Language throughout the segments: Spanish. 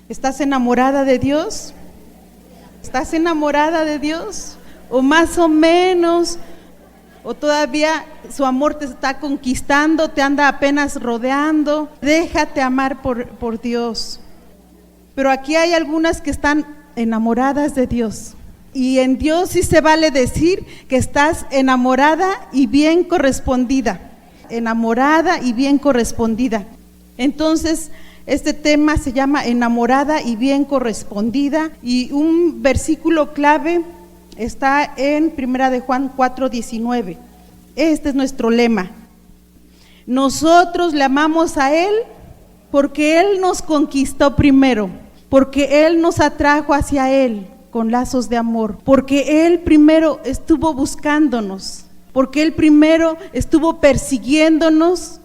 ¿Estás enamorada de Dios? ¿Estás enamorada de Dios? ¿O más o menos? ¿O todavía su amor te está conquistando, te anda apenas rodeando? Déjate amar por Dios. Pero aquí hay algunas que están enamoradas de Dios. Y en Dios sí se vale decir que estás enamorada y bien correspondida. Enamorada y bien correspondida. Entonces, este tema se llama enamorada y bien correspondida, y un versículo clave está en 1 de Juan 4:19. Este es nuestro lema. Nosotros le amamos a Él porque Él nos conquistó primero, porque Él nos atrajo hacia Él con lazos de amor, porque Él primero estuvo buscándonos, porque Él primero estuvo persiguiéndonos.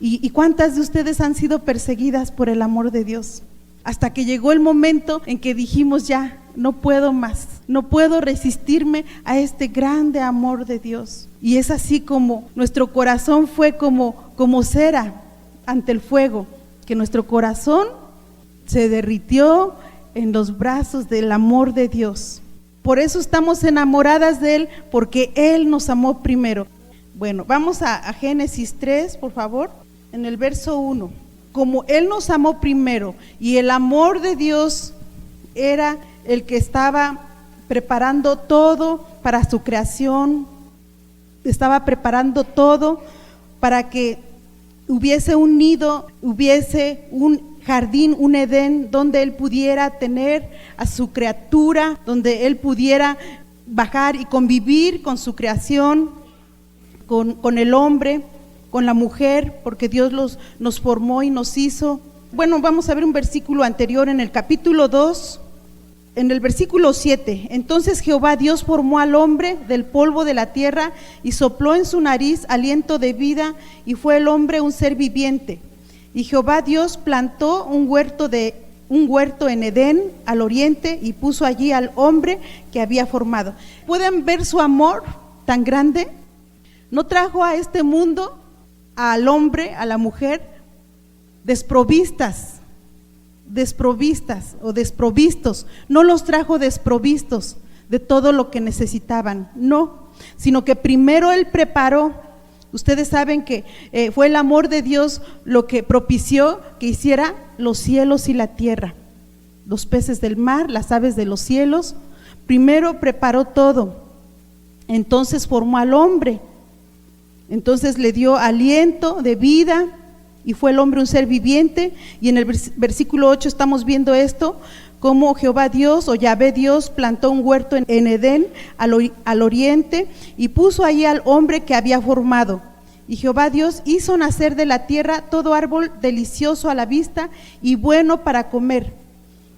¿Y cuántas de ustedes han sido perseguidas por el amor de Dios? Hasta que llegó el momento en que dijimos ya, no puedo más, no puedo resistirme a este grande amor de Dios. Y es así como nuestro corazón fue como cera ante el fuego, que nuestro corazón se derritió en los brazos del amor de Dios. Por eso estamos enamoradas de Él, porque Él nos amó primero. Bueno, vamos a Génesis 3, por favor. En el verso 1, como Él nos amó primero, y el amor de Dios era el que estaba preparando todo para su creación, estaba preparando todo para que hubiese un nido, hubiese un jardín, un Edén, donde Él pudiera tener a su criatura, donde Él pudiera bajar y convivir con su creación, con el hombre, con la mujer, porque Dios nos formó y nos hizo. Bueno, vamos a ver un versículo anterior en el capítulo 2, en el versículo 7. Entonces Jehová Dios formó al hombre del polvo de la tierra y sopló en su nariz aliento de vida, y fue el hombre un ser viviente. Y Jehová Dios plantó un huerto en Edén al oriente, y puso allí al hombre que había formado. ¿Pueden ver su amor tan grande? No trajo a este mundo al hombre, a la mujer, desprovistas o desprovistos. No los trajo desprovistos de todo lo que necesitaban, no, sino que primero Él preparó. Ustedes saben que fue el amor de Dios lo que propició que hiciera los cielos y la tierra, los peces del mar, las aves de los cielos. Primero preparó todo, entonces formó al hombre. Entonces le dio aliento de vida, y fue el hombre un ser viviente. Y en el versículo 8 estamos viendo esto, como Jehová Dios o Yahvé Dios plantó un huerto en Edén al oriente, y puso allí al hombre que había formado. Y Jehová Dios hizo nacer de la tierra todo árbol delicioso a la vista y bueno para comer,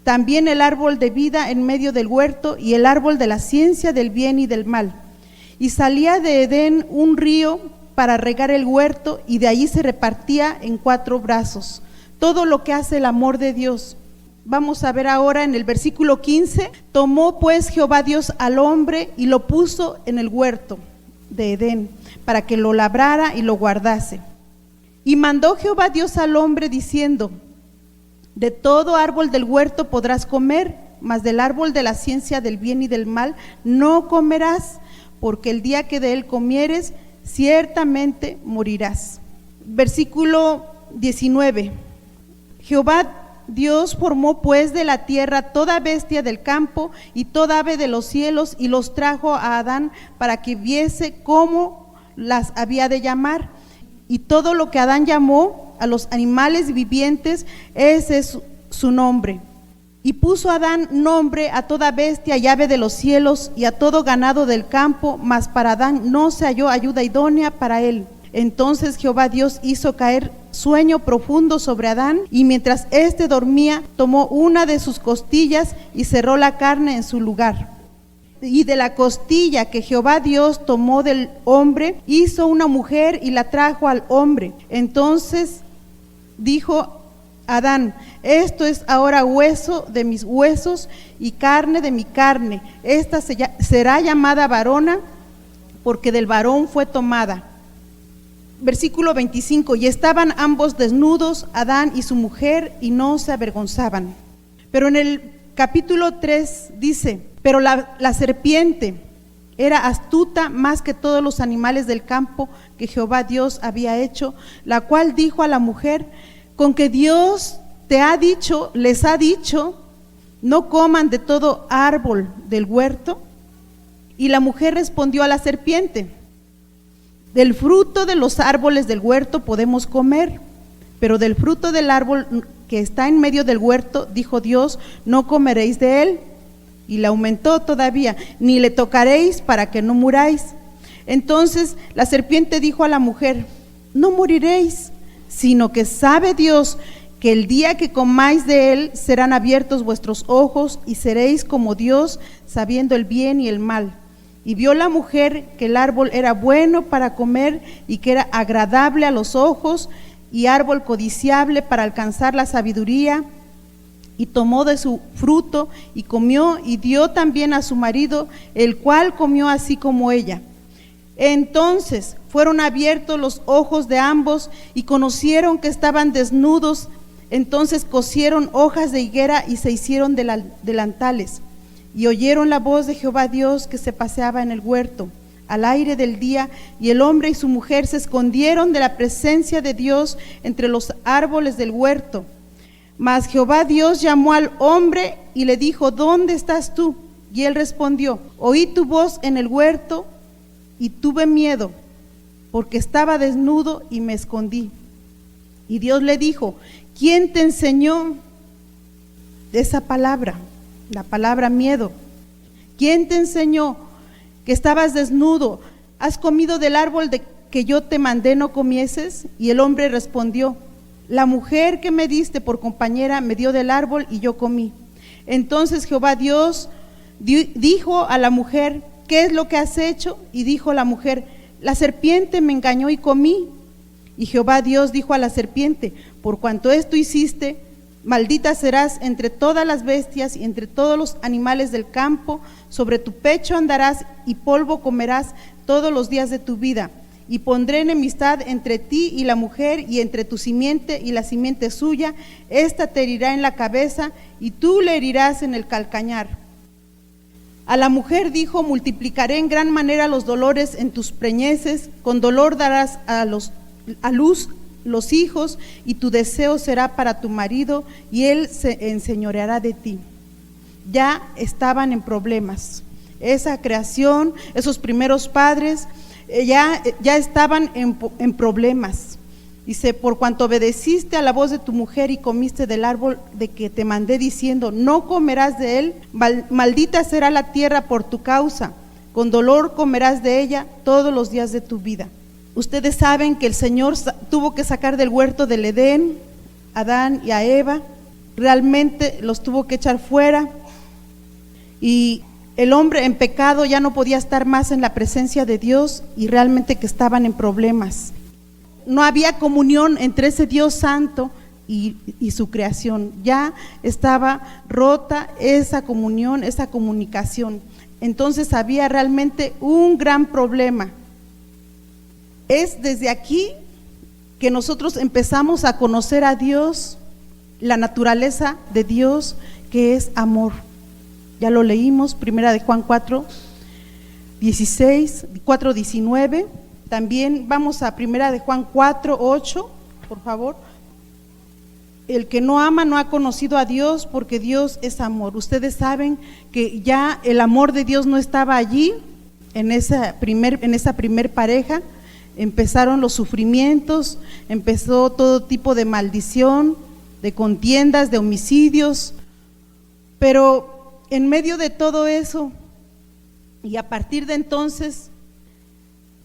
también el árbol de vida en medio del huerto, y el árbol de la ciencia del bien y del mal. Y salía de Edén un río para regar el huerto, y de allí se repartía en 4 brazos. Todo lo que hace el amor de Dios. Vamos a ver ahora en el versículo 15. Tomó pues Jehová Dios al hombre y lo puso en el huerto de Edén, para que lo labrara y lo guardase. Y mandó Jehová Dios al hombre diciendo: de todo árbol del huerto podrás comer, mas del árbol de la ciencia del bien y del mal no comerás, porque el día que de él comieres, ciertamente morirás. Versículo 19. Jehová Dios formó pues de la tierra toda bestia del campo y toda ave de los cielos, y los trajo a Adán para que viese cómo las había de llamar. Y todo lo que Adán llamó a los animales vivientes, ese es su nombre. Y puso Adán nombre a toda bestia y ave de los cielos y a todo ganado del campo, mas para Adán no se halló ayuda idónea para él. Entonces Jehová Dios hizo caer sueño profundo sobre Adán, y mientras éste dormía, tomó una de sus costillas y cerró la carne en su lugar. Y de la costilla que Jehová Dios tomó del hombre, hizo una mujer y la trajo al hombre. Entonces dijo Adán: esto es ahora hueso de mis huesos y carne de mi carne. Esta será llamada varona, porque del varón fue tomada. Versículo 25. Y estaban ambos desnudos, Adán y su mujer, y no se avergonzaban. Pero en el capítulo 3 dice, pero la serpiente era astuta más que todos los animales del campo que Jehová Dios había hecho, la cual dijo a la mujer, con que Dios te ha dicho, les ha dicho, no coman de todo árbol del huerto. Y la mujer respondió a la serpiente, del fruto de los árboles del huerto podemos comer, pero del fruto del árbol que está en medio del huerto, dijo Dios, no comeréis de él. Y le aumentó todavía, ni le tocaréis para que no muráis. Entonces la serpiente dijo a la mujer, no moriréis, sino que sabe Dios que el día que comáis de él serán abiertos vuestros ojos y seréis como Dios, sabiendo el bien y el mal. Y vio la mujer que el árbol era bueno para comer y que era agradable a los ojos y árbol codiciable para alcanzar la sabiduría. Y tomó de su fruto y comió y dio también a su marido, el cual comió así como ella. Entonces fueron abiertos los ojos de ambos y conocieron que estaban desnudos. Entonces cosieron hojas de higuera y se hicieron delantales. Y oyeron la voz de Jehová Dios que se paseaba en el huerto al aire del día, y el hombre y su mujer se escondieron de la presencia de Dios entre los árboles del huerto. Mas Jehová Dios llamó al hombre y le dijo, ¿dónde estás tú? Y él respondió, oí tu voz en el huerto y tuve miedo, porque estaba desnudo y me escondí. Y Dios le dijo, ¿quién te enseñó esa palabra? La palabra miedo. ¿Quién te enseñó que estabas desnudo? ¿Has comido del árbol de que yo te mandé no comieses? Y el hombre respondió, la mujer que me diste por compañera me dio del árbol y yo comí. Entonces Jehová Dios dijo a la mujer, ¿qué es lo que has hecho? Y dijo la mujer, la serpiente me engañó y comí. Y Jehová Dios dijo a la serpiente, por cuanto esto hiciste, maldita serás entre todas las bestias y entre todos los animales del campo, sobre tu pecho andarás y polvo comerás todos los días de tu vida. Y pondré enemistad entre ti y la mujer, y entre tu simiente y la simiente suya. Esta te herirá en la cabeza, y tú le herirás en el calcañar. A la mujer dijo, multiplicaré en gran manera los dolores en tus preñeces, con dolor darás a luz los hijos, y tu deseo será para tu marido, y él se enseñoreará de ti. Ya estaban en problemas. Esa creación, esos primeros padres, ya estaban en problemas. Dice, por cuanto obedeciste a la voz de tu mujer y comiste del árbol de que te mandé diciendo, no comerás de él, maldita será la tierra por tu causa, con dolor comerás de ella todos los días de tu vida. Ustedes saben que el Señor tuvo que sacar del huerto del Edén a Adán y a Eva, realmente los tuvo que echar fuera, y el hombre en pecado ya no podía estar más en la presencia de Dios, y realmente que estaban en problemas. No había comunión entre ese Dios santo y su creación. Ya estaba rota esa comunión, esa comunicación. Entonces había realmente un gran problema. Es desde aquí que nosotros empezamos a conocer a Dios, la naturaleza de Dios, que es amor. Ya lo leímos, primera de Juan 4:19. También vamos a primera de Juan 4:8, por favor. El que no ama no ha conocido a Dios, porque Dios es amor. Ustedes saben que ya el amor de Dios no estaba allí, en esa primer pareja. Empezaron los sufrimientos, empezó todo tipo de maldición, de contiendas, de homicidios. Pero en medio de todo eso, y a partir de entonces,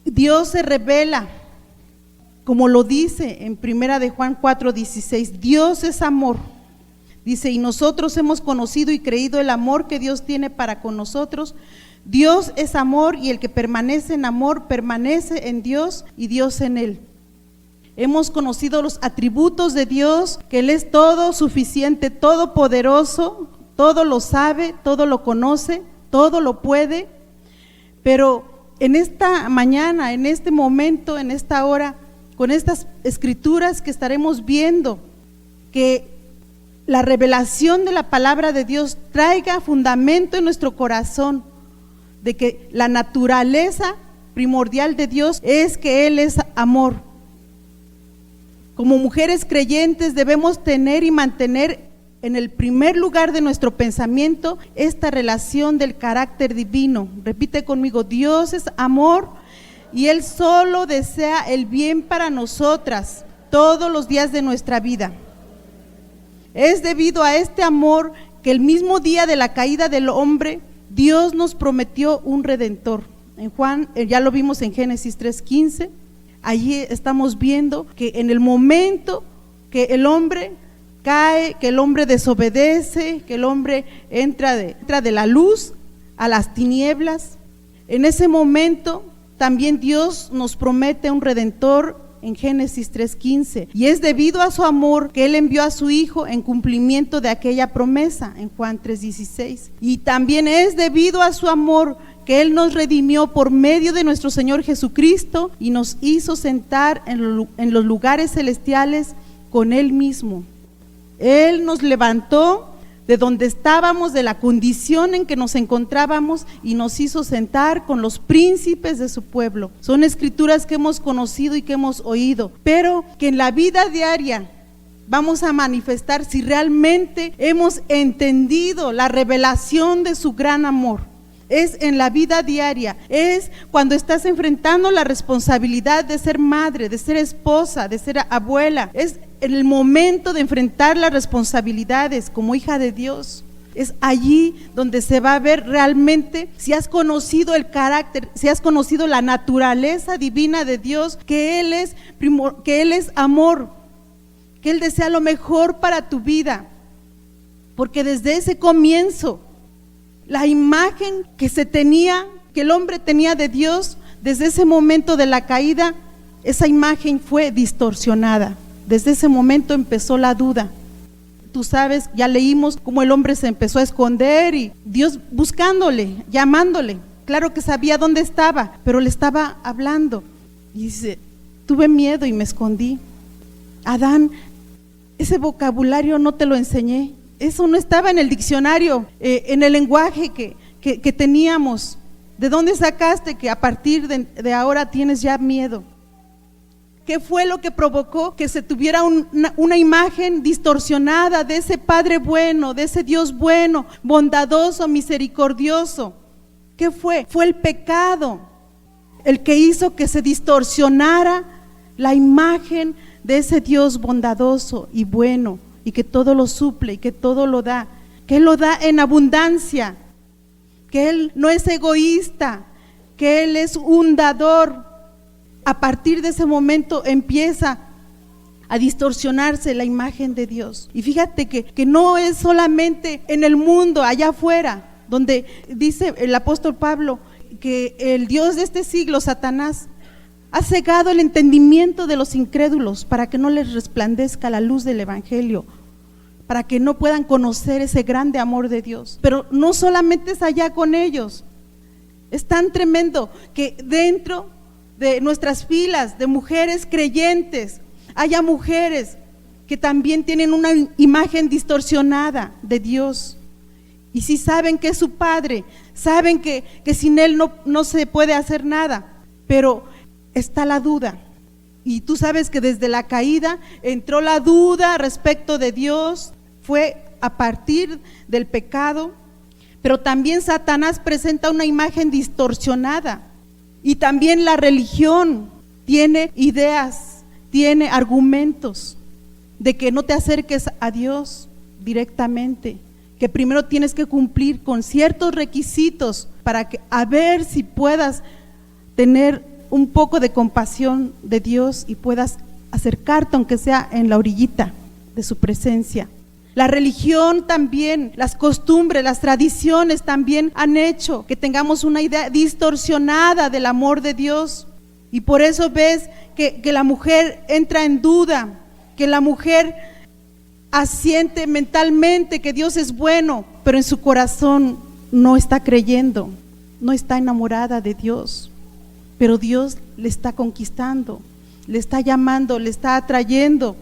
Dios se revela, como lo dice en primera de Juan 4:16, Dios es amor. Dice, y nosotros hemos conocido y creído el amor que Dios tiene para con nosotros. Dios es amor, y el que permanece en amor permanece en Dios y Dios en él. Hemos conocido los atributos de Dios, que Él es todo suficiente, todopoderoso, todo lo sabe, todo lo conoce, todo lo puede. Pero en esta mañana, en este momento, en esta hora, con estas escrituras que estaremos viendo, que la revelación de la palabra de Dios traiga fundamento en nuestro corazón de que la naturaleza primordial de Dios es que Él es amor. Como mujeres creyentes debemos tener y mantener en el primer lugar de nuestro pensamiento esta relación del carácter divino. Repite conmigo: Dios es amor y Él solo desea el bien para nosotras todos los días de nuestra vida. Es debido a este amor que el mismo día de la caída del hombre, Dios nos prometió un redentor. En Juan, ya lo vimos en Génesis 3:15, allí estamos viendo que en el momento que el hombre cae, que el hombre desobedece, que el hombre entra de la luz a las tinieblas, en ese momento también Dios nos promete un redentor en Génesis 3:15, y es debido a su amor que Él envió a su Hijo en cumplimiento de aquella promesa en Juan 3:16, y también es debido a su amor que Él nos redimió por medio de nuestro Señor Jesucristo y nos hizo sentar en los lugares celestiales con Él mismo. Él nos levantó de donde estábamos, de la condición en que nos encontrábamos, y nos hizo sentar con los príncipes de su pueblo. Son escrituras que hemos conocido y que hemos oído, pero que en la vida diaria vamos a manifestar si realmente hemos entendido la revelación de su gran amor. Es en la vida diaria, es cuando estás enfrentando la responsabilidad de ser madre, de ser esposa, de ser abuela. Es en el momento de enfrentar las responsabilidades como hija de Dios. Es allí donde se va a ver realmente si has conocido el carácter, si has conocido la naturaleza divina de Dios, que Él es amor, que Él desea lo mejor para tu vida. Porque desde ese comienzo, la imagen que se tenía, que el hombre tenía de Dios, desde ese momento de la caída, esa imagen fue distorsionada. Desde ese momento empezó la duda. Tú sabes, ya leímos cómo el hombre se empezó a esconder y Dios buscándole, llamándole. Claro que sabía dónde estaba, pero le estaba hablando. Y dice: tuve miedo y me escondí. Adán, ese vocabulario no te lo enseñé. Eso no estaba en el diccionario, en el lenguaje que teníamos. ¿De dónde sacaste que a partir de ahora tienes ya miedo? ¿Qué fue lo que provocó que se tuviera una imagen distorsionada de ese Padre bueno, de ese Dios bueno, bondadoso, misericordioso? ¿Qué fue? Fue el pecado el que hizo que se distorsionara la imagen de ese Dios bondadoso y bueno, y que todo lo suple y que todo lo da, que Él lo da en abundancia, que Él no es egoísta, que Él es un dador. A partir de ese momento empieza a distorsionarse la imagen de Dios. Y fíjate que no es solamente en el mundo, allá afuera, donde dice el apóstol Pablo que el Dios de este siglo, Satanás, ha cegado el entendimiento de los incrédulos para que no les resplandezca la luz del evangelio, para que no puedan conocer ese grande amor de Dios. Pero no solamente es allá con ellos, es tan tremendo que dentro de nuestras filas de mujeres creyentes haya mujeres que también tienen una imagen distorsionada de Dios. Y si saben que es su Padre, saben que sin Él no se puede hacer nada, pero está la duda. Y tú sabes que desde la caída entró la duda respecto de Dios, fue a partir del pecado, pero también Satanás presenta una imagen distorsionada. Y también la religión tiene ideas, tiene argumentos de que no te acerques a Dios directamente, que primero tienes que cumplir con ciertos requisitos para que, a ver si puedas tener un poco de compasión de Dios y puedas acercarte, aunque sea en la orillita de su presencia. La religión también, las costumbres, las tradiciones también han hecho que tengamos una idea distorsionada del amor de Dios. Y por eso ves que la mujer entra en duda, que la mujer asiente mentalmente que Dios es bueno, pero en su corazón no está creyendo, no está enamorada de Dios. Pero Dios le está conquistando, le está llamando, le está atrayendo.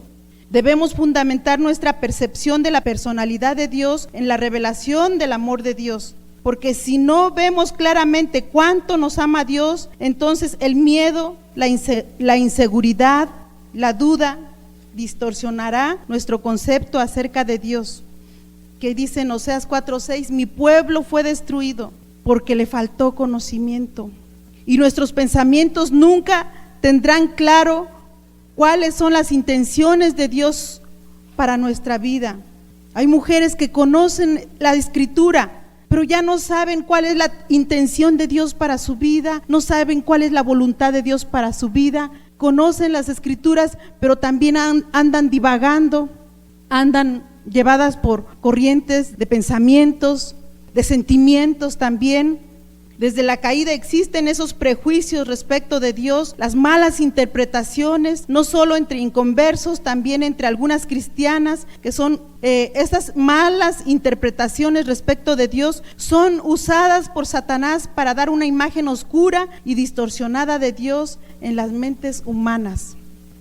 Debemos fundamentar nuestra percepción de la personalidad de Dios en la revelación del amor de Dios, porque si no vemos claramente cuánto nos ama Dios, entonces el miedo, la inseguridad, la duda distorsionará nuestro concepto acerca de Dios, que dice en Oseas 4:6, mi pueblo fue destruido porque le faltó conocimiento. Y nuestros pensamientos nunca tendrán claro cuáles son las intenciones de Dios para nuestra vida. Hay mujeres que conocen la Escritura, pero ya no saben cuál es la intención de Dios para su vida, no saben cuál es la voluntad de Dios para su vida. Conocen las Escrituras, pero también andan divagando, andan llevadas por corrientes de pensamientos, de sentimientos también. Desde la caída existen esos prejuicios respecto de Dios, las malas interpretaciones, no solo entre inconversos, también entre algunas cristianas, que son estas malas interpretaciones respecto de Dios, son usadas por Satanás para dar una imagen oscura y distorsionada de Dios en las mentes humanas.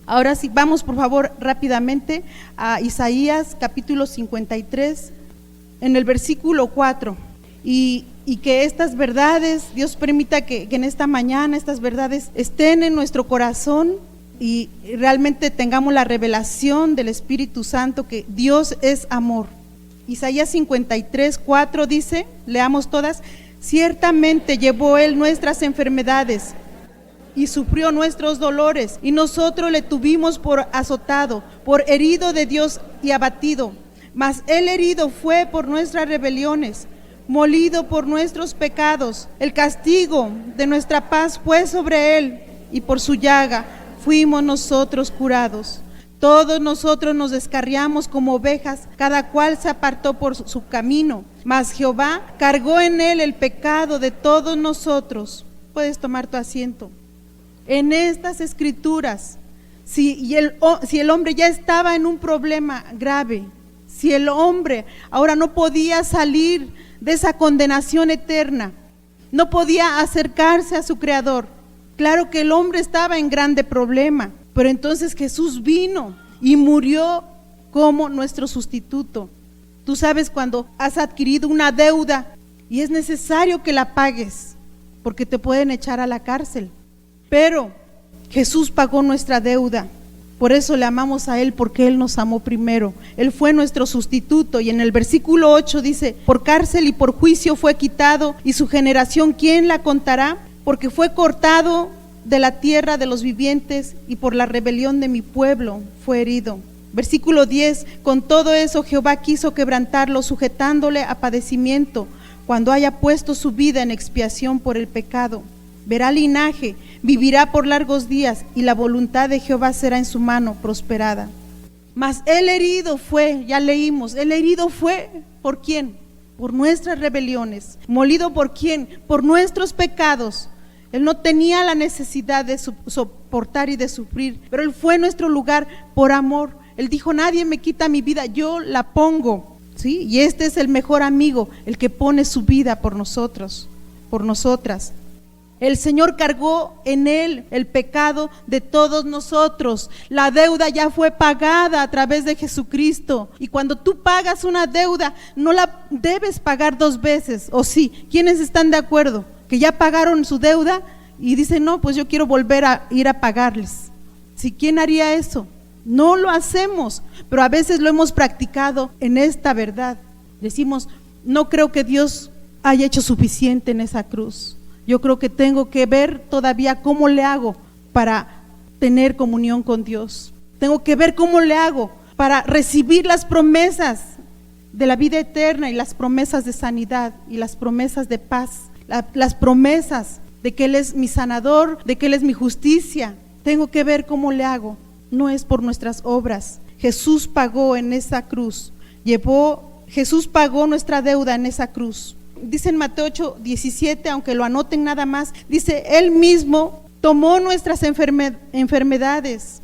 Ahora sí, vamos por favor rápidamente a Isaías capítulo 53, en el versículo 4, y que estas verdades, Dios permita que en esta mañana estas verdades estén en nuestro corazón y realmente tengamos la revelación del Espíritu Santo, que Dios es amor. Isaías 53, 4 dice, leamos todas, ciertamente llevó Él nuestras enfermedades y sufrió nuestros dolores, y nosotros le tuvimos por azotado, por herido de Dios y abatido. Mas Él herido fue por nuestras rebeliones, molido por nuestros pecados. El castigo de nuestra paz fue sobre Él, y por su llaga fuimos nosotros curados. Todos nosotros nos descarriamos como ovejas, cada cual se apartó por su camino, mas Jehová cargó en Él el pecado de todos nosotros. Puedes tomar tu asiento. En estas escrituras, si el hombre ya estaba en un problema grave, si el hombre ahora no podía salir de esa condenación eterna, no podía acercarse a su Creador, claro que el hombre estaba en grande problema, pero entonces Jesús vino y murió como nuestro sustituto. Tú sabes, cuando has adquirido una deuda y es necesario que la pagues, porque te pueden echar a la cárcel, pero Jesús pagó nuestra deuda. Por eso le amamos a Él, porque Él nos amó primero. Él fue nuestro sustituto. Y en el versículo 8 dice, por cárcel y por juicio fue quitado, y su generación, ¿quién la contará? Porque fue cortado de la tierra de los vivientes, y por la rebelión de mi pueblo fue herido. Versículo 10, con todo eso Jehová quiso quebrantarlo, sujetándole a padecimiento, cuando haya puesto su vida en expiación por el pecado. Verá linaje, vivirá por largos días, y la voluntad de Jehová será en su mano prosperada. Mas Él herido fue, ya leímos, Él herido fue, ¿por quién? Por nuestras rebeliones. Molido ¿por quién? Por nuestros pecados. Él no tenía la necesidad de soportar y de sufrir, pero Él fue en nuestro lugar por amor. Él dijo, nadie me quita mi vida, yo la pongo, ¿sí? Y este es el mejor amigo, el que pone su vida por nosotros, por nosotras. El Señor cargó en Él el pecado de todos nosotros. La deuda ya fue pagada a través de Jesucristo. Y cuando tú pagas una deuda, no la debes pagar dos veces. ¿O sí? ¿Quiénes están de acuerdo? Que ya pagaron su deuda y dicen, no, pues yo quiero volver a ir a pagarles. ¿Sí? ¿Quién haría eso? No lo hacemos, pero a veces lo hemos practicado en esta verdad. Decimos, no creo que Dios haya hecho suficiente en esa cruz. Yo creo que tengo que ver todavía cómo le hago para tener comunión con Dios. Tengo que ver cómo le hago para recibir las promesas de la vida eterna, y las promesas de sanidad, y las promesas de paz, las promesas de que Él es mi sanador, de que Él es mi justicia. Tengo que ver cómo le hago. No es por nuestras obras. Jesús pagó en esa cruz. Jesús pagó nuestra deuda en esa cruz. Dice en Mateo 8:17, aunque lo anoten nada más, dice, Él mismo tomó nuestras enfermedades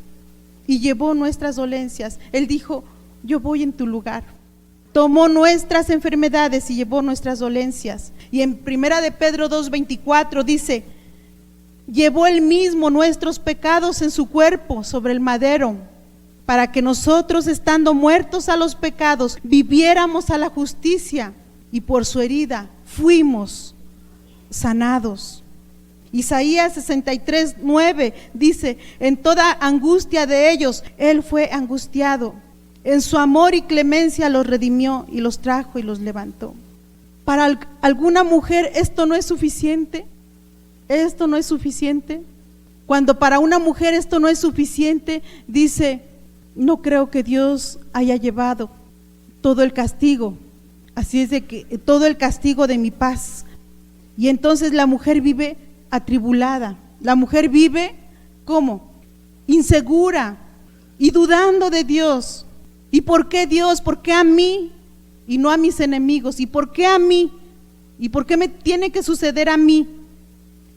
y llevó nuestras dolencias. Él dijo, yo voy en tu lugar. Tomó nuestras enfermedades y llevó nuestras dolencias. Y en 1 de Pedro 2:24 dice, llevó Él mismo nuestros pecados en su cuerpo sobre el madero, para que nosotros, estando muertos a los pecados, viviéramos a la justicia, y por su herida fuimos sanados. Isaías 63:9 dice: en toda angustia de ellos, Él fue angustiado. En su amor y clemencia los redimió y los trajo y los levantó. Para alguna mujer esto no es suficiente. Esto no es suficiente. Cuando para una mujer esto no es suficiente, dice: no creo que Dios haya llevado todo el castigo. Así es de que todo el castigo de mi paz. Y entonces la mujer vive atribulada. La mujer vive, ¿cómo? Insegura y dudando de Dios. ¿Y por qué Dios? ¿Por qué a mí y no a mis enemigos? ¿Y por qué a mí? ¿Y por qué me tiene que suceder a mí?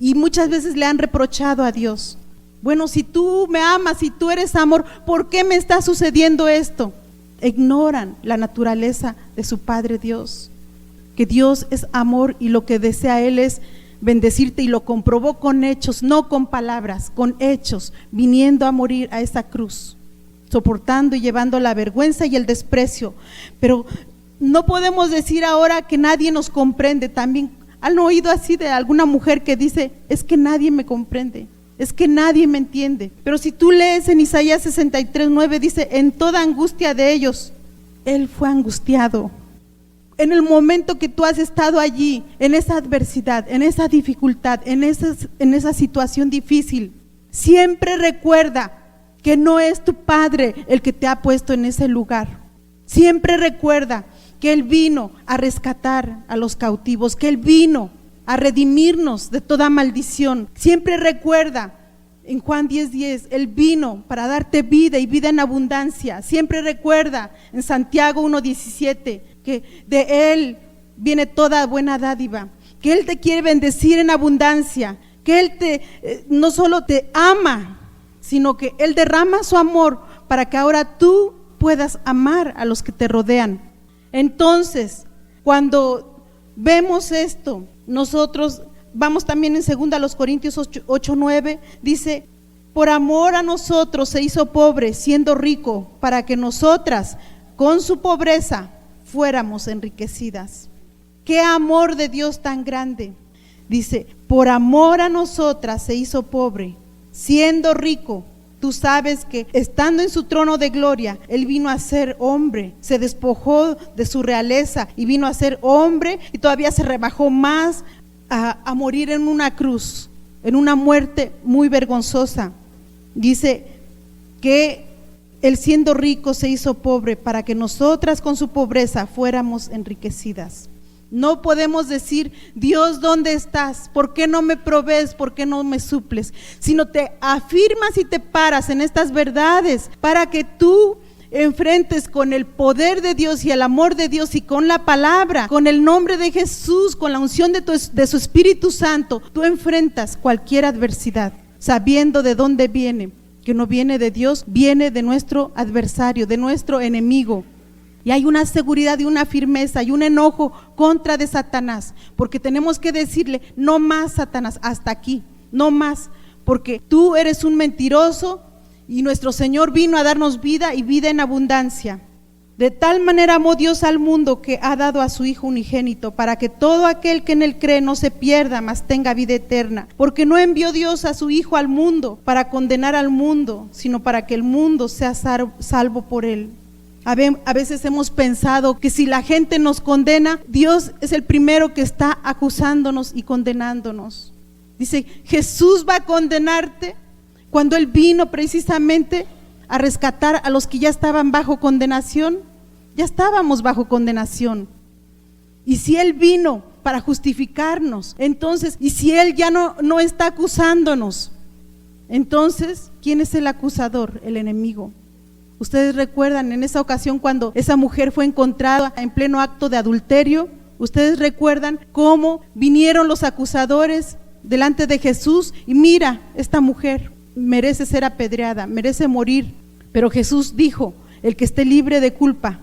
Y muchas veces le han reprochado a Dios: bueno, si tú me amas, si tú eres amor, ¿por qué me está sucediendo esto? Ignoran la naturaleza de su Padre Dios, que Dios es amor y lo que desea Él es bendecirte, y lo comprobó con hechos, no con palabras, con hechos, viniendo a morir a esa cruz, soportando y llevando la vergüenza y el desprecio. Pero no podemos decir ahora que nadie nos comprende. También han oído así de alguna mujer que dice: es que nadie me comprende, es que nadie me entiende. Pero si tú lees en Isaías 63:9, dice: en toda angustia de ellos, Él fue angustiado. En el momento que tú has estado allí, en esa adversidad, en esa dificultad, en esa situación difícil, siempre recuerda que no es tu Padre el que te ha puesto en ese lugar. Siempre recuerda que Él vino a rescatar a los cautivos, que Él vino a redimirnos de toda maldición. Siempre recuerda, en Juan 10:10, Él vino para darte vida y vida en abundancia. Siempre recuerda en Santiago 1:17 que de Él viene toda buena dádiva, que Él te quiere bendecir en abundancia, que Él no solo te ama, sino que Él derrama su amor para que ahora tú puedas amar a los que te rodean. Entonces, cuando vemos esto, nosotros vamos también en 2 Corintios 8:9, dice: por amor a nosotros se hizo pobre, siendo rico, para que nosotras con su pobreza fuéramos enriquecidas. ¡Qué amor de Dios tan grande! Dice: por amor a nosotras se hizo pobre, siendo rico. Tú sabes que estando en su trono de gloria, Él vino a ser hombre, se despojó de su realeza y vino a ser hombre, y todavía se rebajó más a morir en una cruz, en una muerte muy vergonzosa. Dice que Él, siendo rico, se hizo pobre para que nosotras con su pobreza fuéramos enriquecidas. No podemos decir: Dios, ¿dónde estás? ¿Por qué no me provees? ¿Por qué no me suples? Sino te afirmas y te paras en estas verdades para que tú enfrentes con el poder de Dios y el amor de Dios, y con la palabra, con el nombre de Jesús, con la unción de su Espíritu Santo. Tú enfrentas cualquier adversidad sabiendo de dónde viene, que no viene de Dios, viene de nuestro adversario, de nuestro enemigo. Y hay una seguridad y una firmeza y un enojo contra de Satanás, porque tenemos que decirle: no más, Satanás, hasta aquí, no más, porque tú eres un mentiroso y nuestro Señor vino a darnos vida y vida en abundancia. De tal manera amó Dios al mundo que ha dado a su Hijo unigénito, para que todo aquel que en Él cree no se pierda, mas tenga vida eterna. Porque no envió Dios a su Hijo al mundo para condenar al mundo, sino para que el mundo sea salvo por Él. A veces hemos pensado que si la gente nos condena, Dios es el primero que está acusándonos y condenándonos. Dice: Jesús va a condenarte, cuando Él vino precisamente a rescatar a los que ya estaban bajo condenación. Ya estábamos bajo condenación. Y si Él vino para justificarnos, entonces, y si Él ya no está acusándonos, entonces, ¿quién es el acusador? El enemigo. Ustedes recuerdan en esa ocasión cuando esa mujer fue encontrada en pleno acto de adulterio. Ustedes recuerdan cómo vinieron los acusadores delante de Jesús, y mira, esta mujer merece ser apedreada, merece morir. Pero Jesús dijo: el que esté libre de culpa,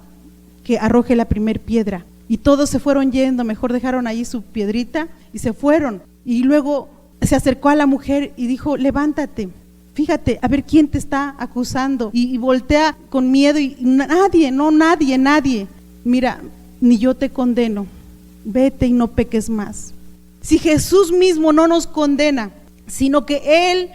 que arroje la primer piedra. Y todos se fueron yendo, mejor dejaron ahí su piedrita y se fueron. Y luego se acercó a la mujer y dijo: levántate. Fíjate, a ver quién te está acusando. Y voltea con miedo y nadie. Mira, ni yo te condeno. Vete y no peques más. Si Jesús mismo no nos condena, sino que Él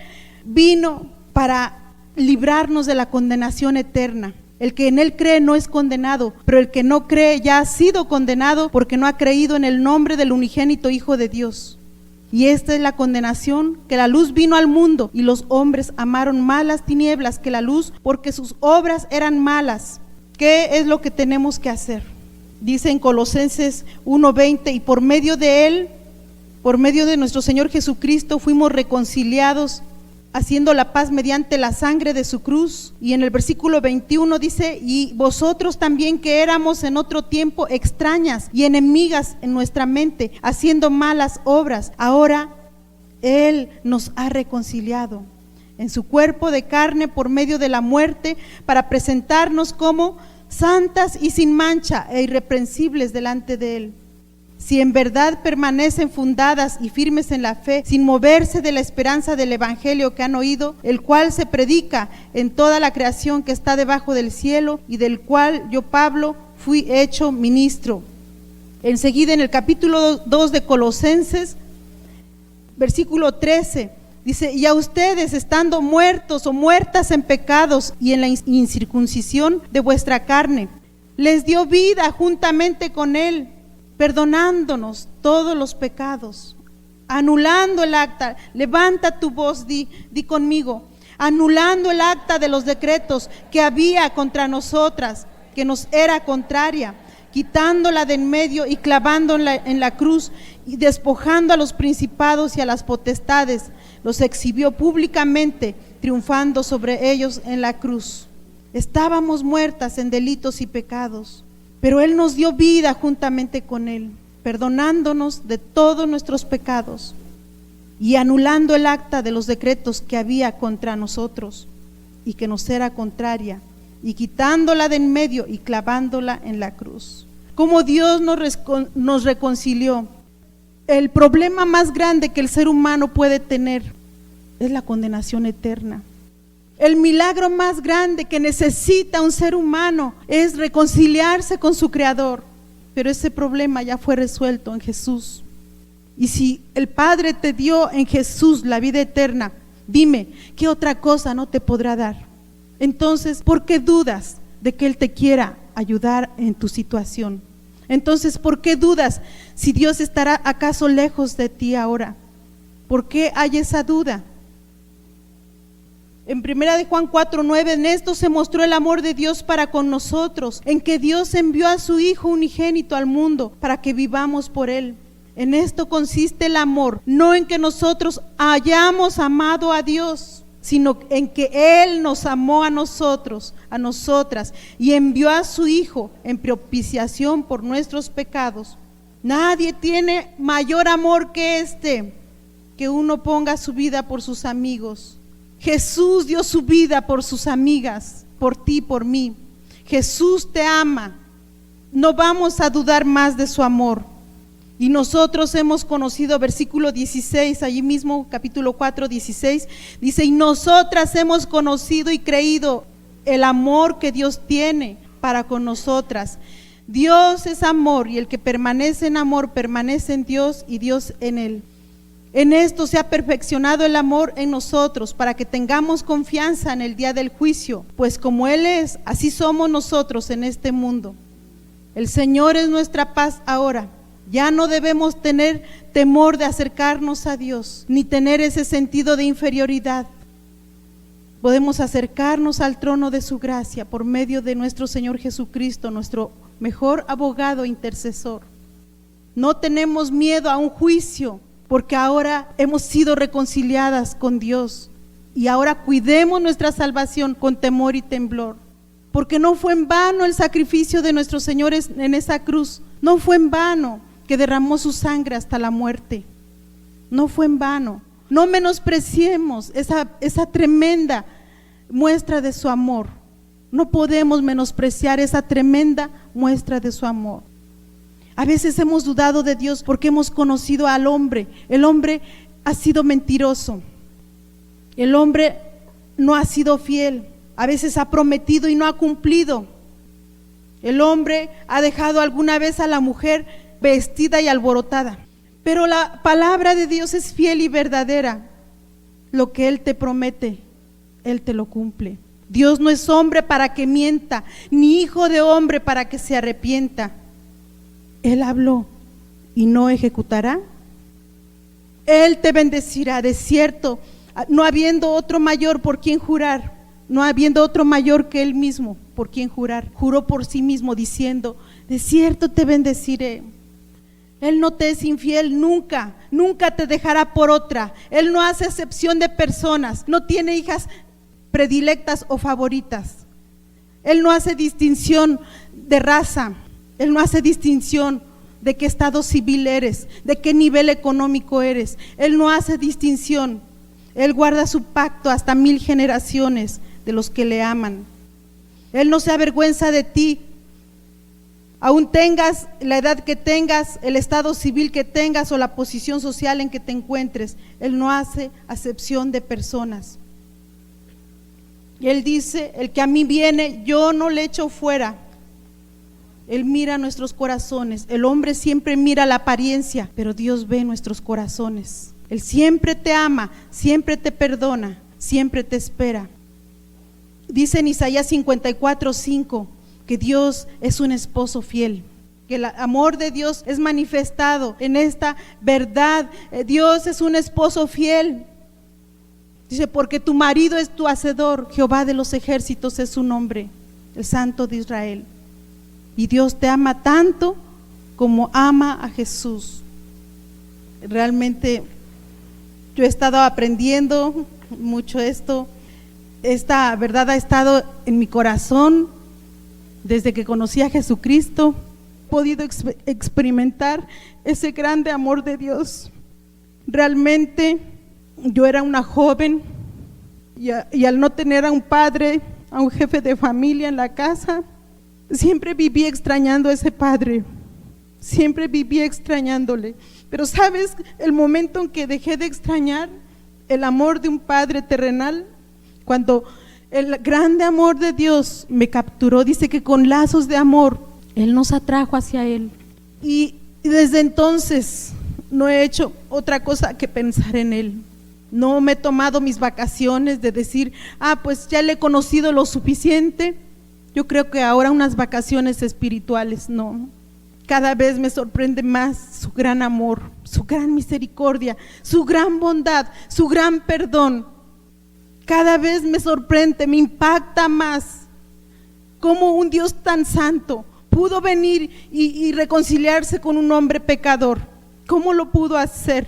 vino para librarnos de la condenación eterna. El que en Él cree no es condenado, pero el que no cree ya ha sido condenado porque no ha creído en el nombre del unigénito Hijo de Dios. Y esta es la condenación, que la luz vino al mundo y los hombres amaron más las tinieblas que la luz porque sus obras eran malas. ¿Qué es lo que tenemos que hacer? Dice en Colosenses 1:20, y por medio de Él, por medio de nuestro Señor Jesucristo, fuimos reconciliados, haciendo la paz mediante la sangre de su cruz. Y en el versículo 21 dice: y vosotros también, que éramos en otro tiempo extrañas y enemigas en nuestra mente, haciendo malas obras, ahora Él nos ha reconciliado en su cuerpo de carne por medio de la muerte, para presentarnos como santas y sin mancha e irreprensibles delante de Él. Si en verdad permanecen fundadas y firmes en la fe, sin moverse de la esperanza del evangelio que han oído, el cual se predica en toda la creación que está debajo del cielo, y del cual yo, Pablo, fui hecho ministro. Enseguida, en el capítulo 2 de Colosenses, versículo 13, dice: y a ustedes, estando muertos o muertas en pecados y en la incircuncisión de vuestra carne, les dio vida juntamente con Él, perdonándonos todos los pecados, anulando el acta. Levanta tu voz, di conmigo: anulando el acta de los decretos que había contra nosotras, que nos era contraria, quitándola de en medio y clavándola en la cruz, y despojando a los principados y a las potestades, los exhibió públicamente, triunfando sobre ellos en la cruz. Estábamos muertas en delitos y pecados, pero Él nos dio vida juntamente con Él, perdonándonos de todos nuestros pecados y anulando el acta de los decretos que había contra nosotros y que nos era contraria, y quitándola de en medio y clavándola en la cruz. Como Dios nos reconcilió. El problema más grande que el ser humano puede tener es la condenación eterna. El milagro más grande que necesita un ser humano es reconciliarse con su Creador, pero ese problema ya fue resuelto en Jesús. Y si el Padre te dio en Jesús la vida eterna, dime, ¿qué otra cosa no te podrá dar? Entonces, ¿por qué dudas de que Él te quiera ayudar en tu situación? Entonces, ¿por qué dudas si Dios estará acaso lejos de ti ahora? ¿Por qué hay esa duda? En 1 de Juan 4:9, en esto se mostró el amor de Dios para con nosotros, en que Dios envió a su Hijo unigénito al mundo para que vivamos por Él. En esto consiste el amor, no en que nosotros hayamos amado a Dios, sino en que Él nos amó a nosotros, a nosotras, y envió a su Hijo en propiciación por nuestros pecados. Nadie tiene mayor amor que este, que uno ponga su vida por sus amigos. Jesús dio su vida por sus amigas, por ti, por mí. Jesús te ama. No vamos a dudar más de su amor. Y nosotros hemos conocido, versículo 16, allí mismo, capítulo 4, 16, dice: y nosotras hemos conocido y creído el amor que Dios tiene para con nosotras. Dios es amor, y el que permanece en amor permanece en Dios y Dios en él. En esto se ha perfeccionado el amor en nosotros, para que tengamos confianza en el día del juicio, pues como Él es, así somos nosotros en este mundo. El Señor es nuestra paz ahora. Ya no debemos tener temor de acercarnos a Dios, ni tener ese sentido de inferioridad. Podemos acercarnos al trono de su gracia por medio de nuestro Señor Jesucristo, nuestro mejor abogado e intercesor. No tenemos miedo a un juicio, porque ahora hemos sido reconciliadas con Dios, y ahora cuidemos nuestra salvación con temor y temblor, porque no fue en vano el sacrificio de nuestro Señor en esa cruz. No fue en vano que derramó su sangre hasta la muerte. No fue en vano. No menospreciemos esa tremenda muestra de su amor. No podemos menospreciar esa tremenda muestra de su amor. A veces hemos dudado de Dios porque hemos conocido al hombre. El hombre ha sido mentiroso. El hombre no ha sido fiel, a veces ha prometido y no ha cumplido. El hombre ha dejado alguna vez a la mujer vestida y alborotada, pero la palabra de Dios es fiel y verdadera. Lo que Él te promete, Él te lo cumple. Dios no es hombre para que mienta, ni hijo de hombre para que se arrepienta. Él habló y no ejecutará. Él te bendecirá, de cierto, no habiendo otro mayor por quien jurar, no habiendo otro mayor que Él mismo por quien jurar. Juró por sí mismo diciendo: de cierto te bendeciré. Él no te es infiel nunca, nunca te dejará por otra. Él no hace excepción de personas, no tiene hijas predilectas o favoritas. Él no hace distinción de raza, Él no hace distinción de qué estado civil eres, de qué nivel económico eres. Él no hace distinción. Él guarda su pacto hasta 1000 generaciones de los que le aman. Él no se avergüenza de ti. Aún tengas la edad que tengas, el estado civil que tengas o la posición social en que te encuentres, Él no hace acepción de personas. Y Él dice: el que a mí viene, yo no le echo fuera. Él mira nuestros corazones. El hombre siempre mira la apariencia, pero Dios ve nuestros corazones. Él siempre te ama, siempre te perdona, siempre te espera. Dice en Isaías 54:5 que Dios es un esposo fiel, que el amor de Dios es manifestado en esta verdad. Dios es un esposo fiel. Dice: porque tu marido es tu hacedor, Jehová de los ejércitos es su nombre, el Santo de Israel. Y Dios te ama tanto como ama a Jesús. Realmente yo he estado aprendiendo mucho esto. Esta verdad ha estado en mi corazón desde que conocí a Jesucristo. He podido experimentar ese grande amor de Dios. Realmente yo era una joven y al no tener a un padre, a un jefe de familia en la casa, siempre viví extrañando a ese padre, siempre viví extrañándole. Pero ¿sabes? El momento en que dejé de extrañar el amor de un padre terrenal, cuando el grande amor de Dios me capturó, dice que con lazos de amor Él nos atrajo hacia Él. Y desde entonces no he hecho otra cosa que pensar en Él. No me he tomado mis vacaciones de decir: pues ya le he conocido lo suficiente. Yo creo que ahora unas vacaciones espirituales, no. Cada vez me sorprende más su gran amor, su gran misericordia, su gran bondad, su gran perdón. Cada vez me sorprende, me impacta más cómo un Dios tan santo pudo venir y reconciliarse con un hombre pecador. ¿Cómo lo pudo hacer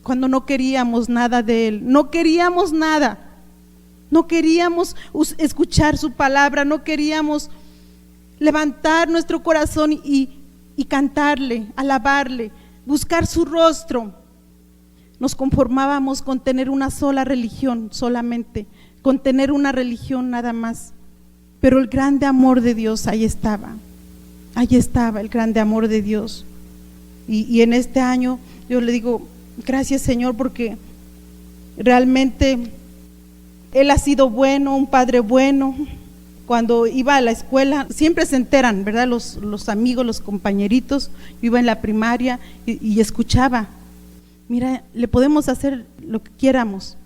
cuando no queríamos nada de Él? No queríamos nada. No queríamos escuchar su palabra, no queríamos levantar nuestro corazón y cantarle, alabarle, buscar su rostro. Nos conformábamos con tener una sola religión solamente, con tener una religión nada más. Pero el grande amor de Dios ahí estaba el grande amor de Dios. Y en este año yo le digo: gracias, Señor, porque realmente Él ha sido bueno, un padre bueno. Cuando iba a la escuela, siempre se enteran, ¿verdad? Los amigos, los compañeritos. Yo iba en la primaria y escuchaba: mira, le podemos hacer lo que quieramos,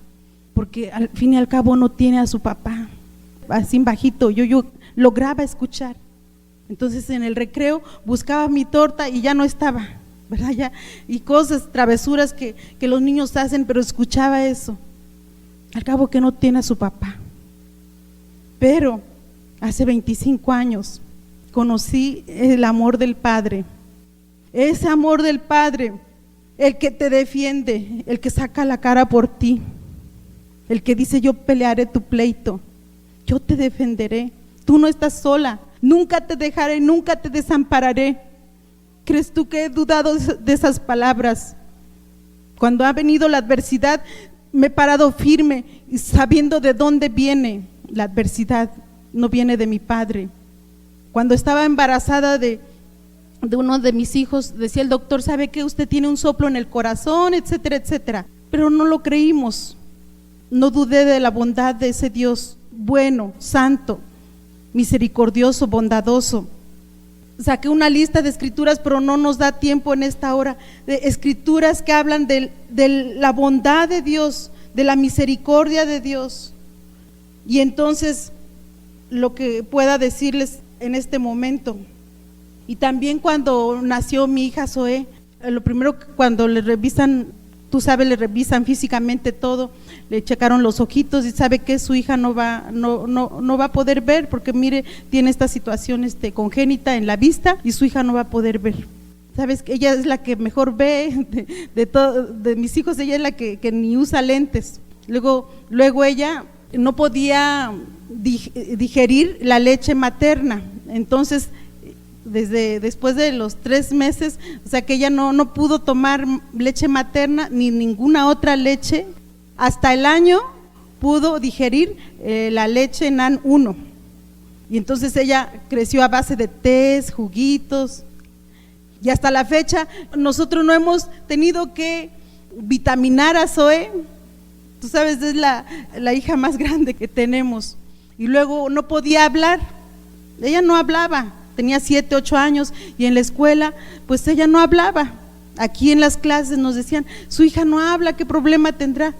porque al fin y al cabo no tiene a su papá. Así bajito, yo lograba escuchar. Entonces en el recreo buscaba mi torta y ya no estaba, ¿verdad? Ya, y cosas, travesuras que los niños hacen, pero escuchaba eso. Al cabo que no tiene a su papá. Pero hace 25 años conocí el amor del Padre. Ese amor del Padre, el que te defiende, el que saca la cara por ti, el que dice: yo pelearé tu pleito, yo te defenderé, tú no estás sola, nunca te dejaré, nunca te desampararé. ¿Crees tú que he dudado de esas palabras? Cuando ha venido la adversidad, me he parado firme y sabiendo de dónde viene la adversidad. No viene de mi padre. Cuando estaba embarazada de uno de mis hijos, decía el doctor: ¿sabe qué? Usted tiene un soplo en el corazón, etcétera, etcétera. Pero no lo creímos. no dudé de la bondad de ese Dios bueno, santo, misericordioso, bondadoso. Saqué una lista de escrituras, pero no nos da tiempo en esta hora, de escrituras que hablan de la bondad de Dios, de la misericordia de Dios. Y entonces, lo que pueda decirles en este momento. Y también cuando nació mi hija Zoe, lo primero cuando le revisan, tú sabes, le revisan físicamente todo, le checaron los ojitos y sabe que su hija no va a poder ver, porque mire, tiene esta situación congénita en la vista y su hija no va a poder ver. Sabes que ella es la que mejor ve de mis hijos, ella es la que ni usa lentes. Luego ella no podía digerir la leche materna, entonces después de los 3 meses, o sea que ella no pudo tomar leche materna ni ninguna otra leche. Hasta el año pudo digerir la leche NAN 1, y entonces ella creció a base de tés, juguitos, y hasta la fecha nosotros no hemos tenido que vitaminar a Zoe. Tú sabes, es la hija más grande que tenemos. Y luego no podía hablar, ella no hablaba, tenía 7, 8 años, y en la escuela pues ella no hablaba. Aquí en las clases nos decían, su hija no habla, ¿qué problema tendrá?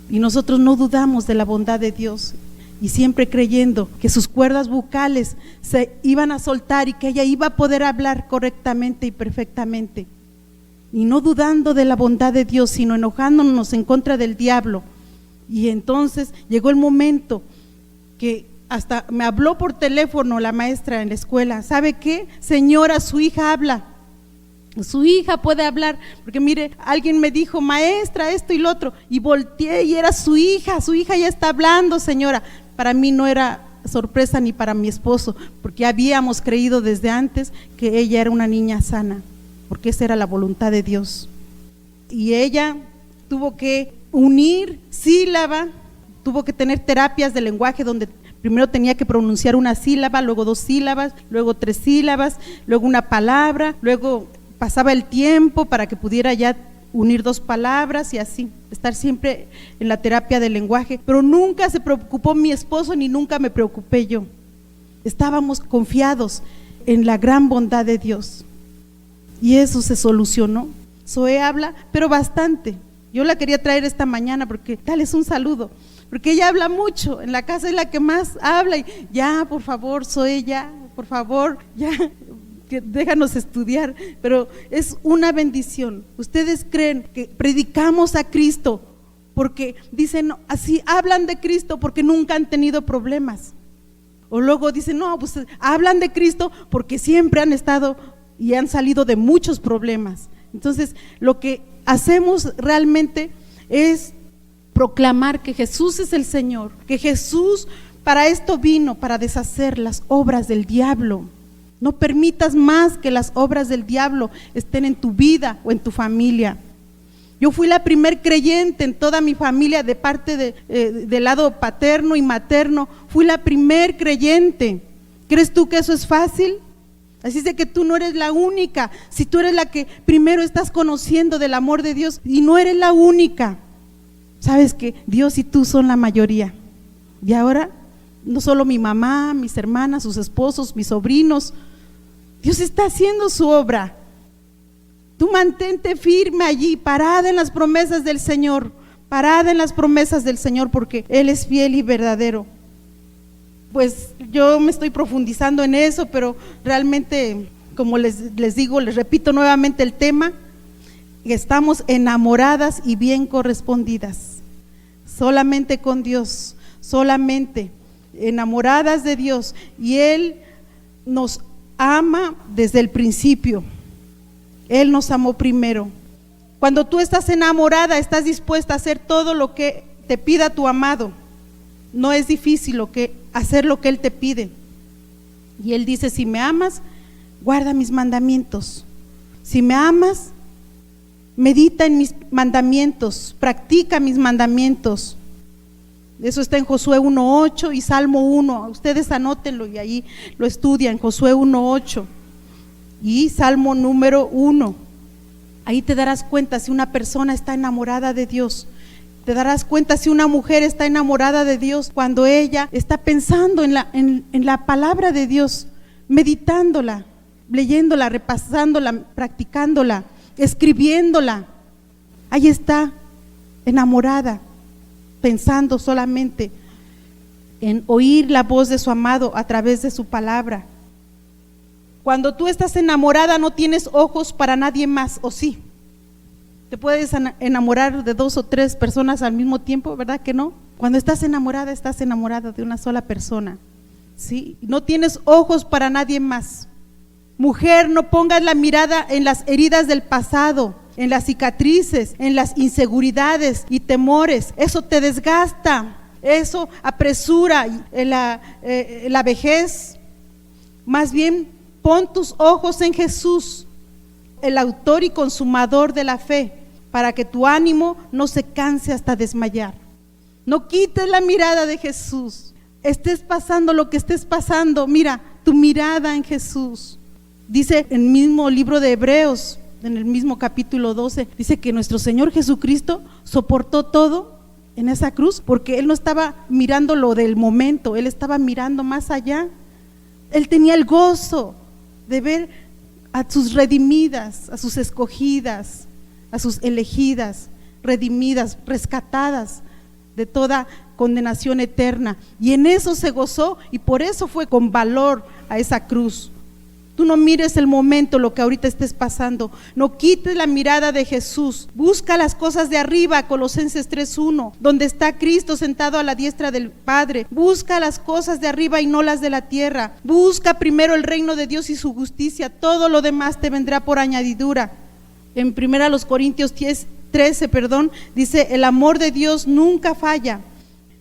Y nosotros no dudamos de la bondad de Dios, y siempre creyendo que sus cuerdas vocales se iban a soltar y que ella iba a poder hablar correctamente y perfectamente, y no dudando de la bondad de Dios, sino enojándonos en contra del diablo. Y entonces llegó el momento que hasta me habló por teléfono la maestra en la escuela. ¿Sabe qué, señora? Su hija habla, su hija puede hablar, porque mire, alguien me dijo, maestra, esto y lo otro, y volteé y era su hija ya está hablando, señora. Para mí no era sorpresa ni para mi esposo, porque habíamos creído desde antes que ella era una niña sana, porque esa era la voluntad de Dios. Y ella tuvo que unir sílaba, tuvo que tener terapias de lenguaje donde primero tenía que pronunciar una sílaba, luego 2 sílabas, luego 3 sílabas, luego una palabra, luego pasaba el tiempo para que pudiera ya unir 2 palabras y así, estar siempre en la terapia del lenguaje. Pero nunca se preocupó mi esposo ni nunca me preocupé yo. Estábamos confiados en la gran bondad de Dios y eso se solucionó. Zoe habla, pero bastante. Yo la quería traer esta mañana porque dales un saludo, porque ella habla mucho, en la casa es la que más habla. Y ya, por favor, Zoe, ya, por favor, ya, déjanos estudiar. Pero es una bendición. Ustedes creen que predicamos a Cristo porque dicen, así hablan de Cristo porque nunca han tenido problemas, o luego dicen, no, pues hablan de Cristo porque siempre han estado y han salido de muchos problemas. Entonces lo que hacemos realmente es proclamar que Jesús es el Señor, que Jesús para esto vino, para deshacer las obras del diablo. No permitas más que las obras del diablo estén en tu vida o en tu familia. Yo fui la primer creyente en toda mi familia, de parte del lado paterno y materno, fui la primer creyente. ¿Crees tú que eso es fácil? Así es de que tú no eres la única. Si tú eres la que primero estás conociendo del amor de Dios, y no eres la única, sabes que Dios y tú son la mayoría. Y ahora no solo mi mamá, mis hermanas, sus esposos, mis sobrinos, Dios está haciendo su obra. Tú mantente firme allí, parada en las promesas del Señor, parada en las promesas del Señor, porque Él es fiel y verdadero. Pues yo me estoy profundizando en eso, pero realmente, como les digo, les repito nuevamente el tema: estamos enamoradas y bien correspondidas, solamente con Dios, solamente enamoradas de Dios, y Él nos ama desde el principio. Él nos amó primero. Cuando tú estás enamorada, estás dispuesta a hacer todo lo que te pida tu amado. No es difícil hacer lo que Él te pide. Y Él dice: si me amas, guarda mis mandamientos. Si me amas, medita en mis mandamientos, practica mis mandamientos. Eso está en Josué 1:8 y Salmo 1. Ustedes anótenlo y ahí lo estudian, Josué 1:8 y Salmo número 1. Ahí te darás cuenta si una persona está enamorada de Dios, Te darás cuenta si una mujer está enamorada de Dios cuando ella está pensando en la palabra de Dios, meditándola, leyéndola, repasándola, practicándola, escribiéndola. Ahí está, enamorada, pensando solamente en oír la voz de su amado a través de su palabra. Cuando tú estás enamorada no tienes ojos para nadie más, ¿o sí? Te puedes enamorar de 2 o 3 personas al mismo tiempo, ¿verdad que no? Cuando estás enamorada de una sola persona, ¿sí? No tienes ojos para nadie más. Mujer, no pongas la mirada en las heridas del pasado, en las cicatrices, en las inseguridades y temores. Eso te desgasta, eso apresura la vejez. Más bien, pon tus ojos en Jesús, el autor y consumador de la fe, para que tu ánimo no se canse hasta desmayar. No quites la mirada de Jesús. Estés pasando lo que estés pasando, mira, tu mirada en Jesús. Dice en el mismo libro de Hebreos, en el mismo capítulo 12, dice que nuestro Señor Jesucristo soportó todo en esa cruz, porque Él no estaba mirando lo del momento, Él estaba mirando más allá. Él tenía el gozo de ver a sus redimidas, a sus escogidas, a sus elegidas, redimidas, rescatadas de toda condenación eterna, y en eso se gozó, y por eso fue con valor a esa cruz. Tú no mires el momento, lo que ahorita estés pasando, no quites la mirada de Jesús, busca las cosas de arriba, Colosenses 3:1, donde está Cristo sentado a la diestra del Padre. Busca las cosas de arriba y no las de la tierra. Busca primero el reino de Dios y su justicia, todo lo demás te vendrá por añadidura. En 1 Corintios 13, dice: el amor de Dios nunca falla.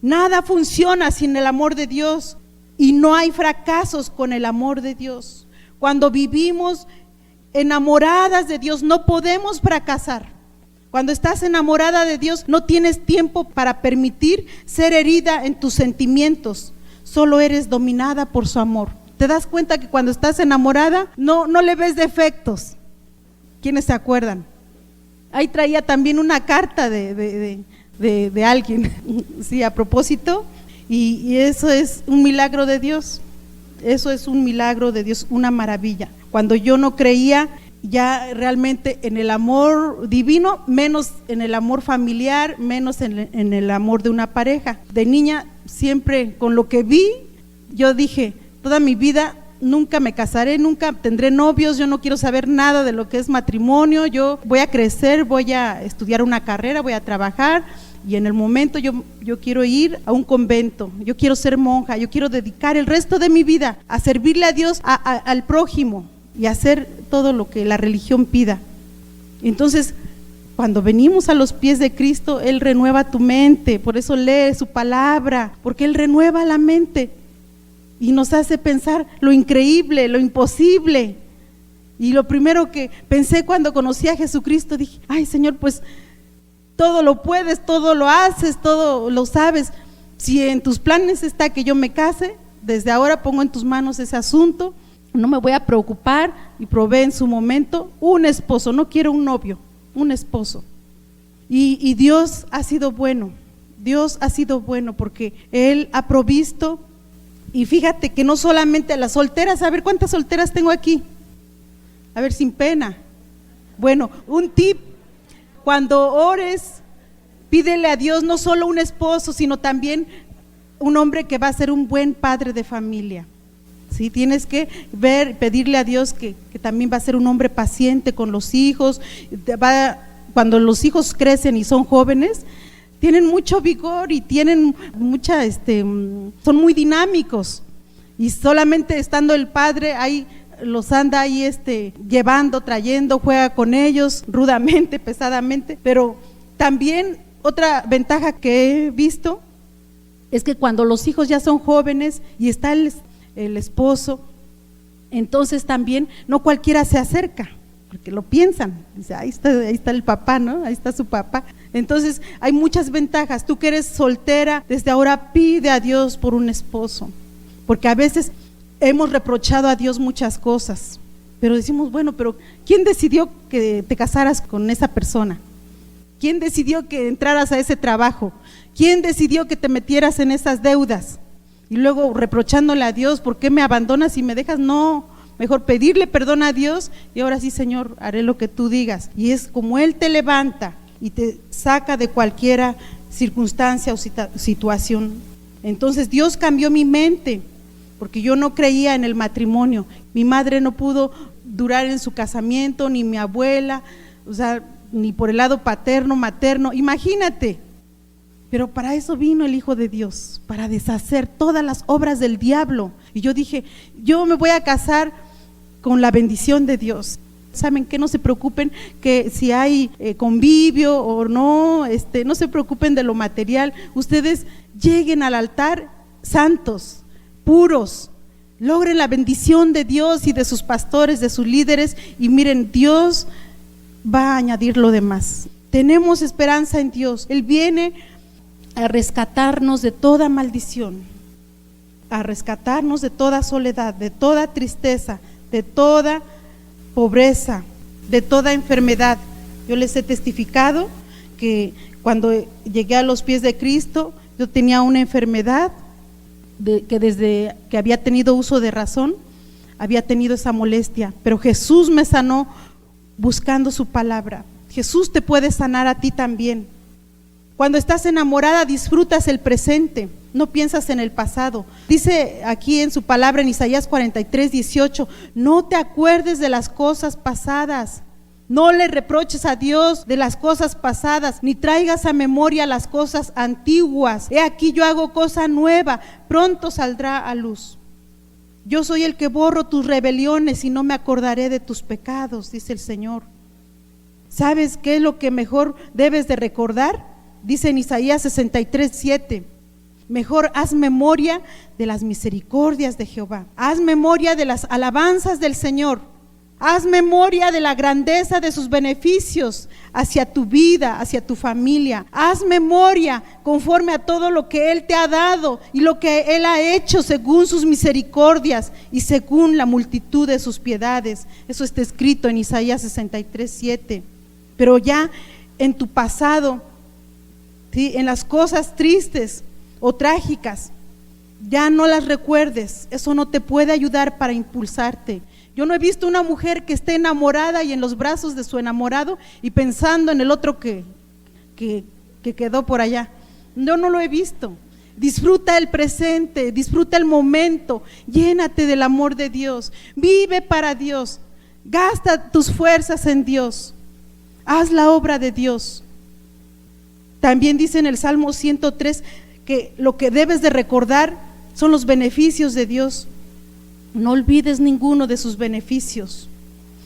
Nada funciona sin el amor de Dios, y no hay fracasos con el amor de Dios. Cuando vivimos enamoradas de Dios no podemos fracasar. Cuando estás enamorada de Dios no tienes tiempo para permitir ser herida en tus sentimientos, solo eres dominada por su amor. ¿Te das cuenta que cuando estás enamorada no le ves defectos? ¿Quiénes se acuerdan? Ahí traía también una carta de alguien, sí, a propósito, y eso es un milagro de Dios. Eso es un milagro de Dios, una maravilla. Cuando yo no creía ya realmente en el amor divino, menos en el amor familiar, menos en el amor de una pareja. De niña, siempre con lo que vi, yo dije, toda mi vida nunca me casaré, nunca tendré novios, yo no quiero saber nada de lo que es matrimonio, yo voy a crecer, voy a estudiar una carrera, voy a trabajar, y en el momento yo quiero ir a un convento, yo quiero ser monja, yo quiero dedicar el resto de mi vida a servirle a Dios, al prójimo, y hacer todo lo que la religión pida. Entonces, cuando venimos a los pies de Cristo, Él renueva tu mente, por eso lee su palabra, porque Él renueva la mente y nos hace pensar lo increíble, lo imposible. Y lo primero que pensé cuando conocí a Jesucristo, dije, ay Señor, pues todo lo puedes, todo lo haces, todo lo sabes. Si en tus planes está que yo me case, desde ahora pongo en tus manos ese asunto, no me voy a preocupar, y probé en su momento un esposo, no quiero un novio, un esposo. Y Dios ha sido bueno, Dios ha sido bueno, porque Él ha provisto. Y fíjate que no solamente a las solteras, a ver cuántas solteras tengo aquí, a ver, sin pena. Bueno, un tip: cuando ores, pídele a Dios no solo un esposo, sino también un hombre que va a ser un buen padre de familia. Sí, tienes que pedirle a Dios que también va a ser un hombre paciente con los hijos. Cuando los hijos crecen y son jóvenes, tienen mucho vigor y tienen mucha, son muy dinámicos, y solamente estando el padre ahí, los anda ahí llevando, trayendo, juega con ellos rudamente, pesadamente. Pero también otra ventaja que he visto es que cuando los hijos ya son jóvenes y está el esposo, entonces también no cualquiera se acerca, porque lo piensan, dice, ahí está el papá, ¿no? Ahí está su papá. Entonces hay muchas ventajas. Tú que eres soltera, desde ahora pide a Dios por un esposo, porque a veces hemos reprochado a Dios muchas cosas, pero decimos, bueno, pero ¿quién decidió que te casaras con esa persona? ¿Quién decidió que entraras a ese trabajo? ¿Quién decidió que te metieras en esas deudas? Y luego reprochándole a Dios, ¿por qué me abandonas y me dejas? No, mejor pedirle perdón a Dios y ahora sí, Señor, haré lo que tú digas. Y es como Él te levanta y te saca de cualquier circunstancia o situación. Entonces Dios cambió mi mente, porque yo no creía en el matrimonio. Mi madre no pudo durar en su casamiento, ni mi abuela, o sea, ni por el lado paterno, materno, imagínate. Pero para eso vino el Hijo de Dios, para deshacer todas las obras del diablo. Y yo dije, yo me voy a casar con la bendición de Dios. ¿Saben qué? No se preocupen que si hay convivio o no, no se preocupen de lo material. Ustedes lleguen al altar santos, puros, logren la bendición de Dios y de sus pastores, de sus líderes, y miren, Dios va a añadir lo demás. Tenemos esperanza en Dios. Él viene a rescatarnos de toda maldición, a rescatarnos de toda soledad, de toda tristeza, de toda pobreza, de toda enfermedad. Yo les he testificado que cuando llegué a los pies de Cristo, yo tenía una enfermedad que desde que había tenido uso de razón, había tenido esa molestia, pero Jesús me sanó buscando su palabra. Jesús te puede sanar a ti también. Cuando estás enamorada, disfrutas el presente, no piensas en el pasado. Dice aquí en su palabra en Isaías 43:18, no te acuerdes de las cosas pasadas, no le reproches a Dios de las cosas pasadas, ni traigas a memoria las cosas antiguas. He aquí yo hago cosa nueva, pronto saldrá a luz. Yo soy el que borro tus rebeliones y no me acordaré de tus pecados, dice el Señor. ¿Sabes qué es lo que mejor debes de recordar? Dice en Isaías 63:7, mejor haz memoria de las misericordias de Jehová, haz memoria de las alabanzas del Señor, haz memoria de la grandeza de sus beneficios hacia tu vida, hacia tu familia, haz memoria conforme a todo lo que Él te ha dado y lo que Él ha hecho según sus misericordias y según la multitud de sus piedades. Eso está escrito en Isaías 63:7. Pero ya en tu pasado, ¿sí?, en las cosas tristes o trágicas, ya no las recuerdes. Eso no te puede ayudar para impulsarte. Yo no he visto una mujer que esté enamorada y en los brazos de su enamorado y pensando en el otro que quedó por allá. Yo no lo he visto. Disfruta el presente, disfruta el momento, llénate del amor de Dios, vive para Dios, gasta tus fuerzas en Dios, haz la obra de Dios. También dice en el Salmo 103 que lo que debes de recordar son los beneficios de Dios. No olvides ninguno de sus beneficios.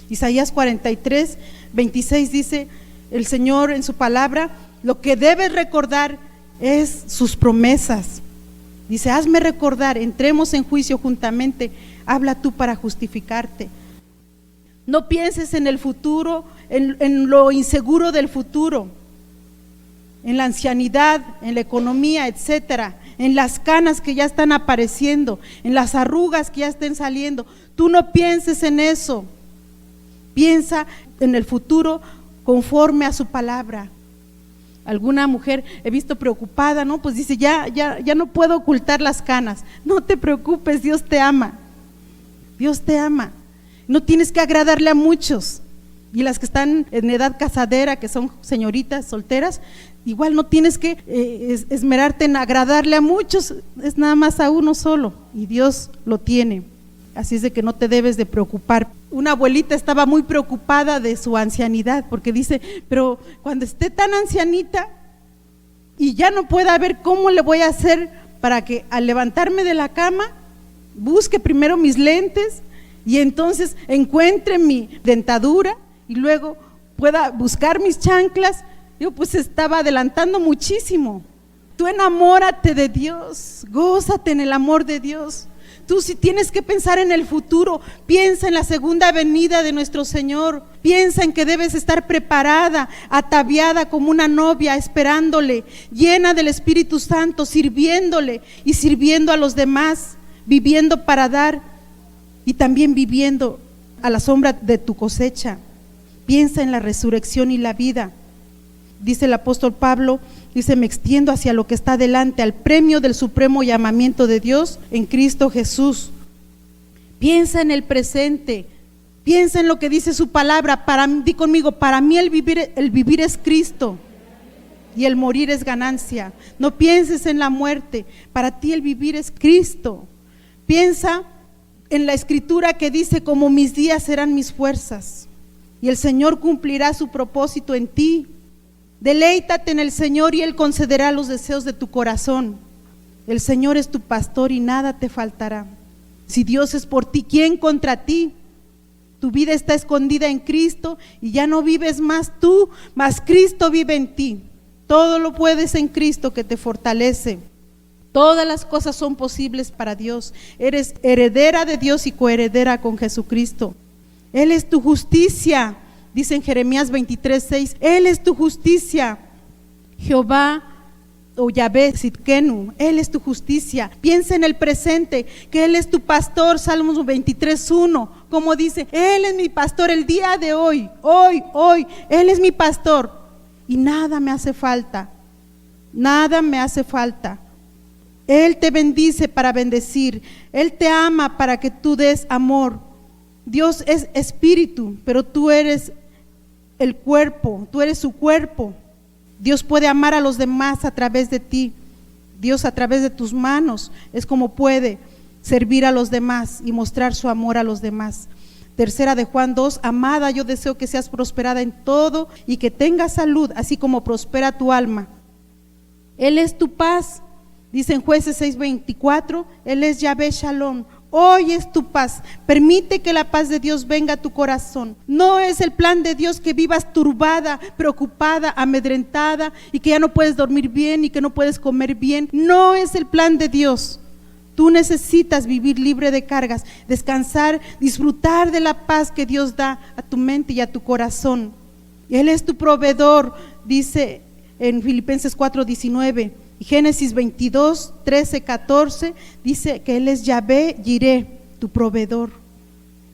Isaías 43:26 dice el Señor en su palabra, lo que debes recordar es sus promesas. Dice, hazme recordar, entremos en juicio juntamente, habla tú para justificarte. No pienses en el futuro, en lo inseguro del futuro, en la ancianidad, en la economía, etcétera, en las canas que ya están apareciendo, en las arrugas que ya estén saliendo. Tú no pienses en eso, piensa en el futuro conforme a su palabra. Alguna mujer he visto preocupada, ¿no? Pues dice, ya no puedo ocultar las canas. No te preocupes, Dios te ama. Dios te ama. No tienes que agradarle a muchos. Y las que están en edad casadera, que son señoritas solteras, igual no tienes que esmerarte en agradarle a muchos, es nada más a uno solo, y Dios lo tiene. Así es de que no te debes de preocupar. Una abuelita estaba muy preocupada de su ancianidad, porque dice, pero cuando esté tan ancianita y ya no pueda ver cómo le voy a hacer para que al levantarme de la cama busque primero mis lentes y entonces encuentre mi dentadura y luego pueda buscar mis chanclas. Yo pues estaba adelantando muchísimo. Tú enamórate de Dios, gózate en el amor de Dios. Tú si tienes que pensar en el futuro, piensa en la segunda venida de nuestro Señor, piensa en que debes estar preparada, ataviada como una novia, esperándole, llena del Espíritu Santo, sirviéndole y sirviendo a los demás, viviendo para dar y también viviendo a la sombra de tu cosecha. Piensa en la resurrección y la vida. dice el apóstol Pablo, dice: me extiendo hacia lo que está delante, al premio del supremo llamamiento de Dios en Cristo Jesús. Piensa en el presente, piensa en lo que dice su palabra. Di conmigo: para mí el vivir es Cristo y el morir es ganancia. No pienses en la muerte, para ti el vivir es Cristo. Piensa en la escritura que dice: como mis días serán mis fuerzas, y el Señor cumplirá su propósito en ti. Deleítate en el Señor y Él concederá los deseos de tu corazón. El Señor es tu pastor y nada te faltará. Si Dios es por ti, ¿quién contra ti? Tu vida está escondida en Cristo y ya no vives más tú, mas Cristo vive en ti. Todo lo puedes en Cristo que te fortalece. Todas las cosas son posibles para Dios. Eres heredera de Dios y coheredera con Jesucristo. Él es tu justicia, dice en Jeremías 23:6, Él es tu justicia. Jehová o Yahvé Sidkenu, Él es tu justicia. Piensa en el presente, que Él es tu pastor. Salmos 23:1, como dice: Él es mi pastor el día de hoy, Él es mi pastor y nada me hace falta, nada me hace falta. Él te bendice para bendecir, Él te ama para que tú des amor. Dios es espíritu, pero tú eres el cuerpo, tú eres su cuerpo. Dios puede amar a los demás a través de ti. Dios, a través de tus manos, es como puede servir a los demás y mostrar su amor a los demás. Tercera de Juan 2, amada, yo deseo que seas prosperada en todo y que tengas salud, así como prospera tu alma. Él es tu paz, dice en Jueces 6:24, Él es Yahvé Shalom. Hoy es tu paz. Permite que la paz de Dios venga a tu corazón. No es el plan de Dios que vivas turbada, preocupada, amedrentada y que ya no puedes dormir bien y que no puedes comer bien. No es el plan de Dios. Tú necesitas vivir libre de cargas, descansar, disfrutar de la paz que Dios da a tu mente y a tu corazón. Él es tu proveedor, dice en Filipenses 4:19. Y Génesis 22:13-14 dice que Él es Yahvé Jireh, tu proveedor.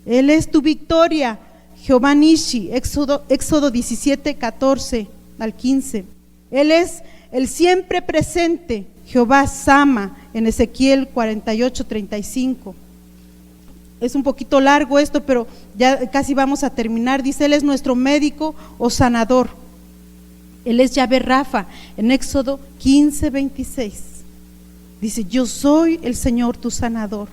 Él es tu victoria, Jehová Nishi, Éxodo 17:14-15. Él es el siempre presente, Jehová Sama, en Ezequiel 48:35. Es un poquito largo esto, pero ya casi vamos a terminar. Dice: Él es nuestro médico o sanador. Él es Yahvé Rafa, en Éxodo 15:26. Dice: yo soy el Señor tu sanador.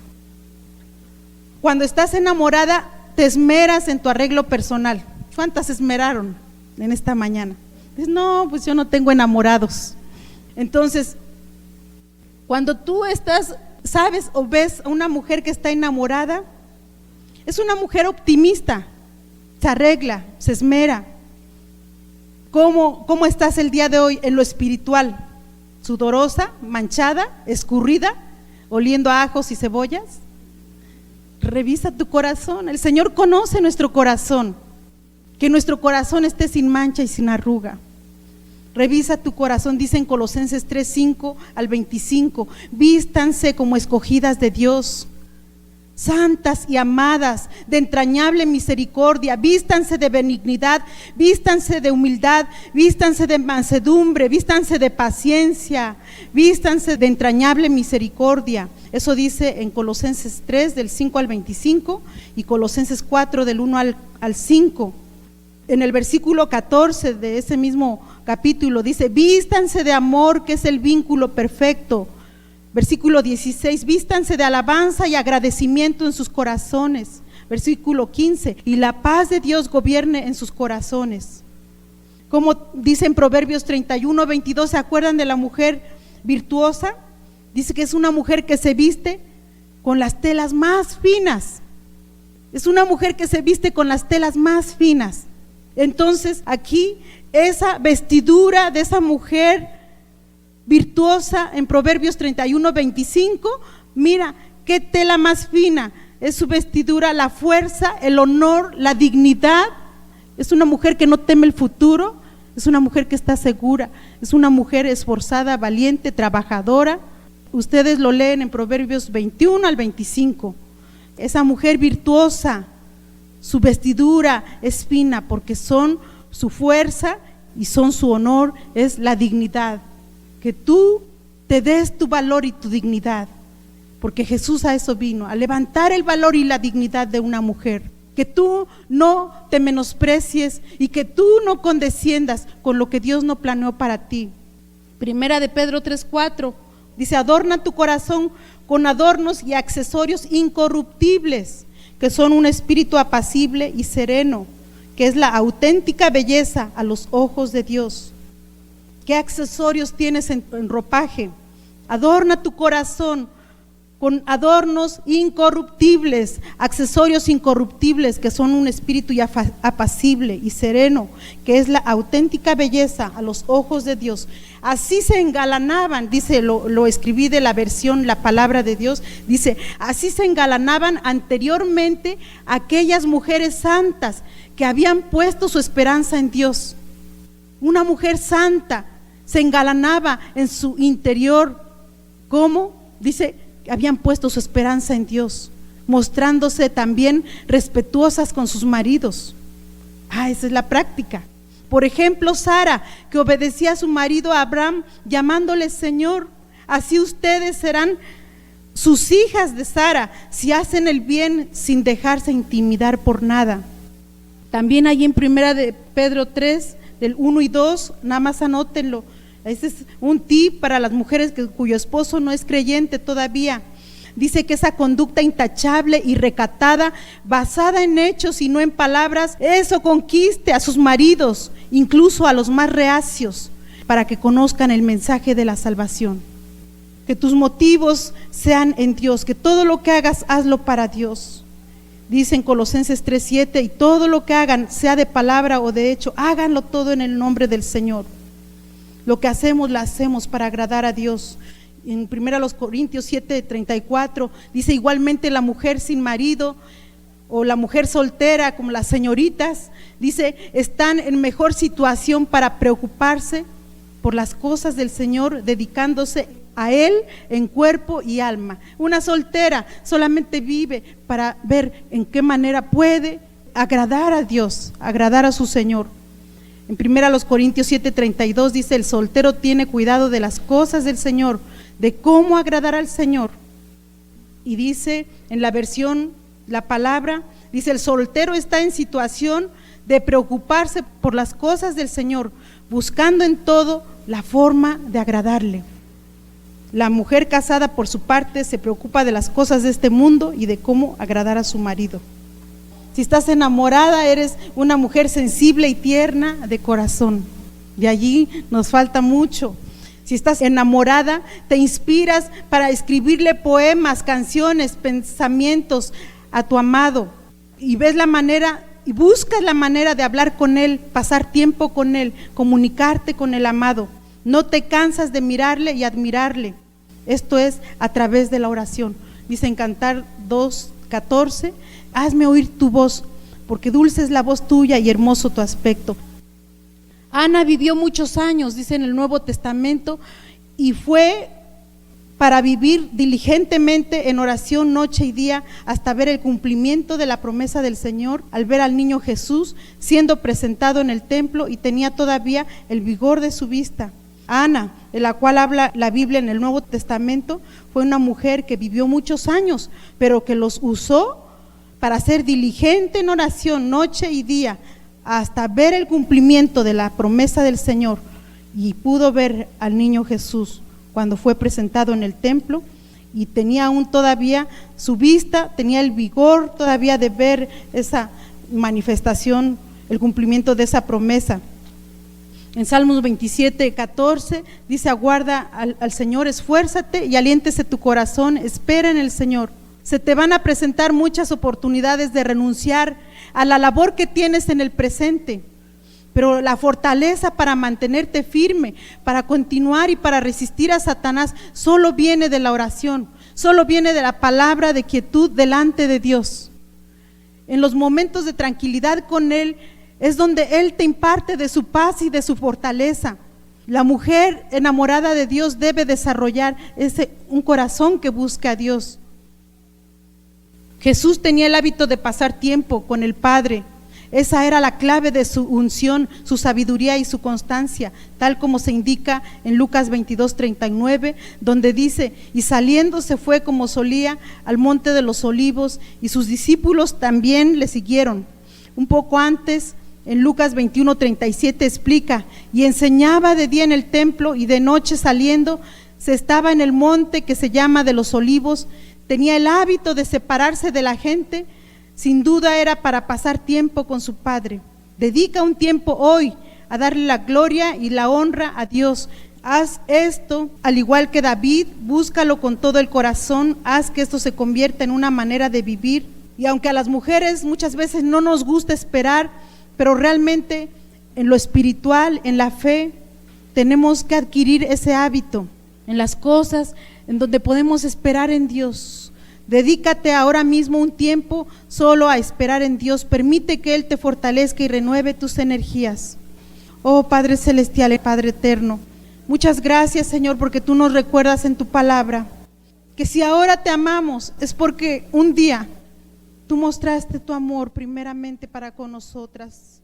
Cuando estás enamorada, te esmeras en tu arreglo personal. ¿Cuántas se esmeraron en esta mañana? Dices: no, pues yo no tengo enamorados. Entonces, cuando tú sabes o ves a una mujer que está enamorada, es una mujer optimista, se arregla, se esmera. ¿Cómo estás el día de hoy en lo espiritual? ¿Sudorosa, manchada, escurrida, oliendo a ajos y cebollas? Revisa tu corazón. El Señor conoce nuestro corazón. Que nuestro corazón esté sin mancha y sin arruga. Revisa tu corazón, dice en Colosenses 3:5-25, vístanse como escogidas de Dios, santas y amadas, de entrañable misericordia, vístanse de benignidad, vístanse de humildad, vístanse de mansedumbre, vístanse de paciencia, vístanse de entrañable misericordia. Eso dice en Colosenses 3 del 5 al 25 y Colosenses 4 del 1 al 5. En el versículo 14 de ese mismo capítulo dice: vístanse de amor, que es el vínculo perfecto. Versículo 16, vístanse de alabanza y agradecimiento en sus corazones. Versículo 15, y la paz de Dios gobierne en sus corazones. Como dice en Proverbios 31:22, ¿se acuerdan de la mujer virtuosa? Dice que es una mujer que se viste con las telas más finas. Es una mujer que se viste con las telas más finas. Entonces aquí esa vestidura de esa mujer virtuosa en Proverbios 31:25, mira qué tela más fina, es su vestidura, la fuerza, el honor, la dignidad. Es una mujer que no teme el futuro, es una mujer que está segura, es una mujer esforzada, valiente, trabajadora. Ustedes lo leen en Proverbios 21 al 25. Esa mujer virtuosa, su vestidura es fina porque son su fuerza y son su honor, es la dignidad. Que tú te des tu valor y tu dignidad, porque Jesús a eso vino, a levantar el valor y la dignidad de una mujer. Que tú no te menosprecies y que tú no condesciendas con lo que Dios no planeó para ti. Primera de Pedro 3:4 dice: adorna tu corazón con adornos y accesorios incorruptibles, que son un espíritu apacible y sereno, que es la auténtica belleza a los ojos de Dios. ¿Qué accesorios tienes en ropaje? Adorna tu corazón con adornos incorruptibles, accesorios incorruptibles, que son un espíritu apacible y sereno, que es la auténtica belleza a los ojos de Dios. Así se engalanaban, dice, lo escribí de la versión La Palabra de Dios, dice: así se engalanaban anteriormente aquellas mujeres santas que habían puesto su esperanza en Dios. Una mujer santa se engalanaba en su interior. ¿Cómo? Dice, habían puesto su esperanza en Dios, mostrándose también respetuosas con sus maridos. Esa es la práctica. Por ejemplo, Sara, que obedecía a su marido Abraham, llamándole Señor. Así ustedes serán sus hijas de Sara, si hacen el bien sin dejarse intimidar por nada. También hay en Primera de Pedro 3, del 1 y 2, nada más anótenlo. Ese es un tip para las mujeres cuyo esposo no es creyente todavía. Dice que esa conducta intachable y recatada, basada en hechos y no en palabras, eso conquiste a sus maridos, incluso a los más reacios, para que conozcan el mensaje de la salvación. Que tus motivos sean en Dios, que todo lo que hagas, hazlo para Dios. Dice en Colosenses 3:7: y todo lo que hagan, sea de palabra o de hecho, háganlo todo en el nombre del Señor. Lo que hacemos, lo hacemos para agradar a Dios. En 1 Corintios 7:34 dice: igualmente la mujer sin marido o la mujer soltera, como las señoritas, dice, están en mejor situación para preocuparse por las cosas del Señor, dedicándose a Él en cuerpo y alma. Una soltera solamente vive para ver en qué manera puede agradar a Dios, agradar a su Señor. En 1 Corintios 7:32 dice: el soltero tiene cuidado de las cosas del Señor, de cómo agradar al Señor. Y dice en la versión La Palabra, dice: el soltero está en situación de preocuparse por las cosas del Señor, buscando en todo la forma de agradarle. La mujer casada, por su parte, se preocupa de las cosas de este mundo y de cómo agradar a su marido. Si estás enamorada, eres una mujer sensible y tierna de corazón. De allí nos falta mucho. Si estás enamorada, te inspiras para escribirle poemas, canciones, pensamientos a tu amado, y ves la manera y buscas la manera de hablar con él, pasar tiempo con él, comunicarte con el amado. No te cansas de mirarle y admirarle. Esto es a través de la oración. Dice en Cantar 2:14: hazme oír tu voz, porque dulce es la voz tuya y hermoso tu aspecto. Ana vivió muchos años, dice en el Nuevo Testamento, y fue para vivir diligentemente en oración noche y día hasta ver el cumplimiento de la promesa del Señor, al ver al niño Jesús siendo presentado en el templo y tenía todavía el vigor de su vista. Ana, de la cual habla la Biblia en el Nuevo Testamento, fue una mujer que vivió muchos años, pero que los usó para ser diligente en oración noche y día hasta ver el cumplimiento de la promesa del Señor, y pudo ver al niño Jesús cuando fue presentado en el templo, y tenía aún todavía su vista, tenía el vigor todavía de ver esa manifestación, el cumplimiento de esa promesa. En Salmos 27:14 dice: aguarda al Señor, esfuérzate y aliéntese tu corazón, espera en el Señor. Se te van a presentar muchas oportunidades de renunciar a la labor que tienes en el presente, pero la fortaleza para mantenerte firme, para continuar y para resistir a Satanás, solo viene de la oración, solo viene de la palabra de quietud delante de Dios. En los momentos de tranquilidad con Él es donde Él te imparte de su paz y de su fortaleza. La mujer enamorada de Dios debe desarrollar un corazón que busque a Dios. Jesús tenía el hábito de pasar tiempo con el Padre. Esa era la clave de su unción, su sabiduría y su constancia, tal como se indica en Lucas 22:39, donde dice: y saliendo se fue como solía al monte de los olivos, y sus discípulos también le siguieron. Un poco antes, en Lucas 21:37 explica: y enseñaba de día en el templo, y de noche saliendo se estaba en el monte que se llama de los olivos. Tenía el hábito de separarse de la gente. Sin duda era para pasar tiempo con su Padre. Dedica un tiempo hoy a darle la gloria y la honra a Dios. Haz esto al igual que David, búscalo con todo el corazón, haz que esto se convierta en una manera de vivir. Y aunque a las mujeres muchas veces no nos gusta esperar, pero realmente en lo espiritual, en la fe, tenemos que adquirir ese hábito, en las cosas en donde podemos esperar en Dios. Dedícate ahora mismo un tiempo solo a esperar en Dios. Permite que Él te fortalezca y renueve tus energías. Oh Padre Celestial, Padre Eterno, muchas gracias, Señor, porque tú nos recuerdas en tu palabra que si ahora te amamos es porque un día tú mostraste tu amor primeramente para con nosotras.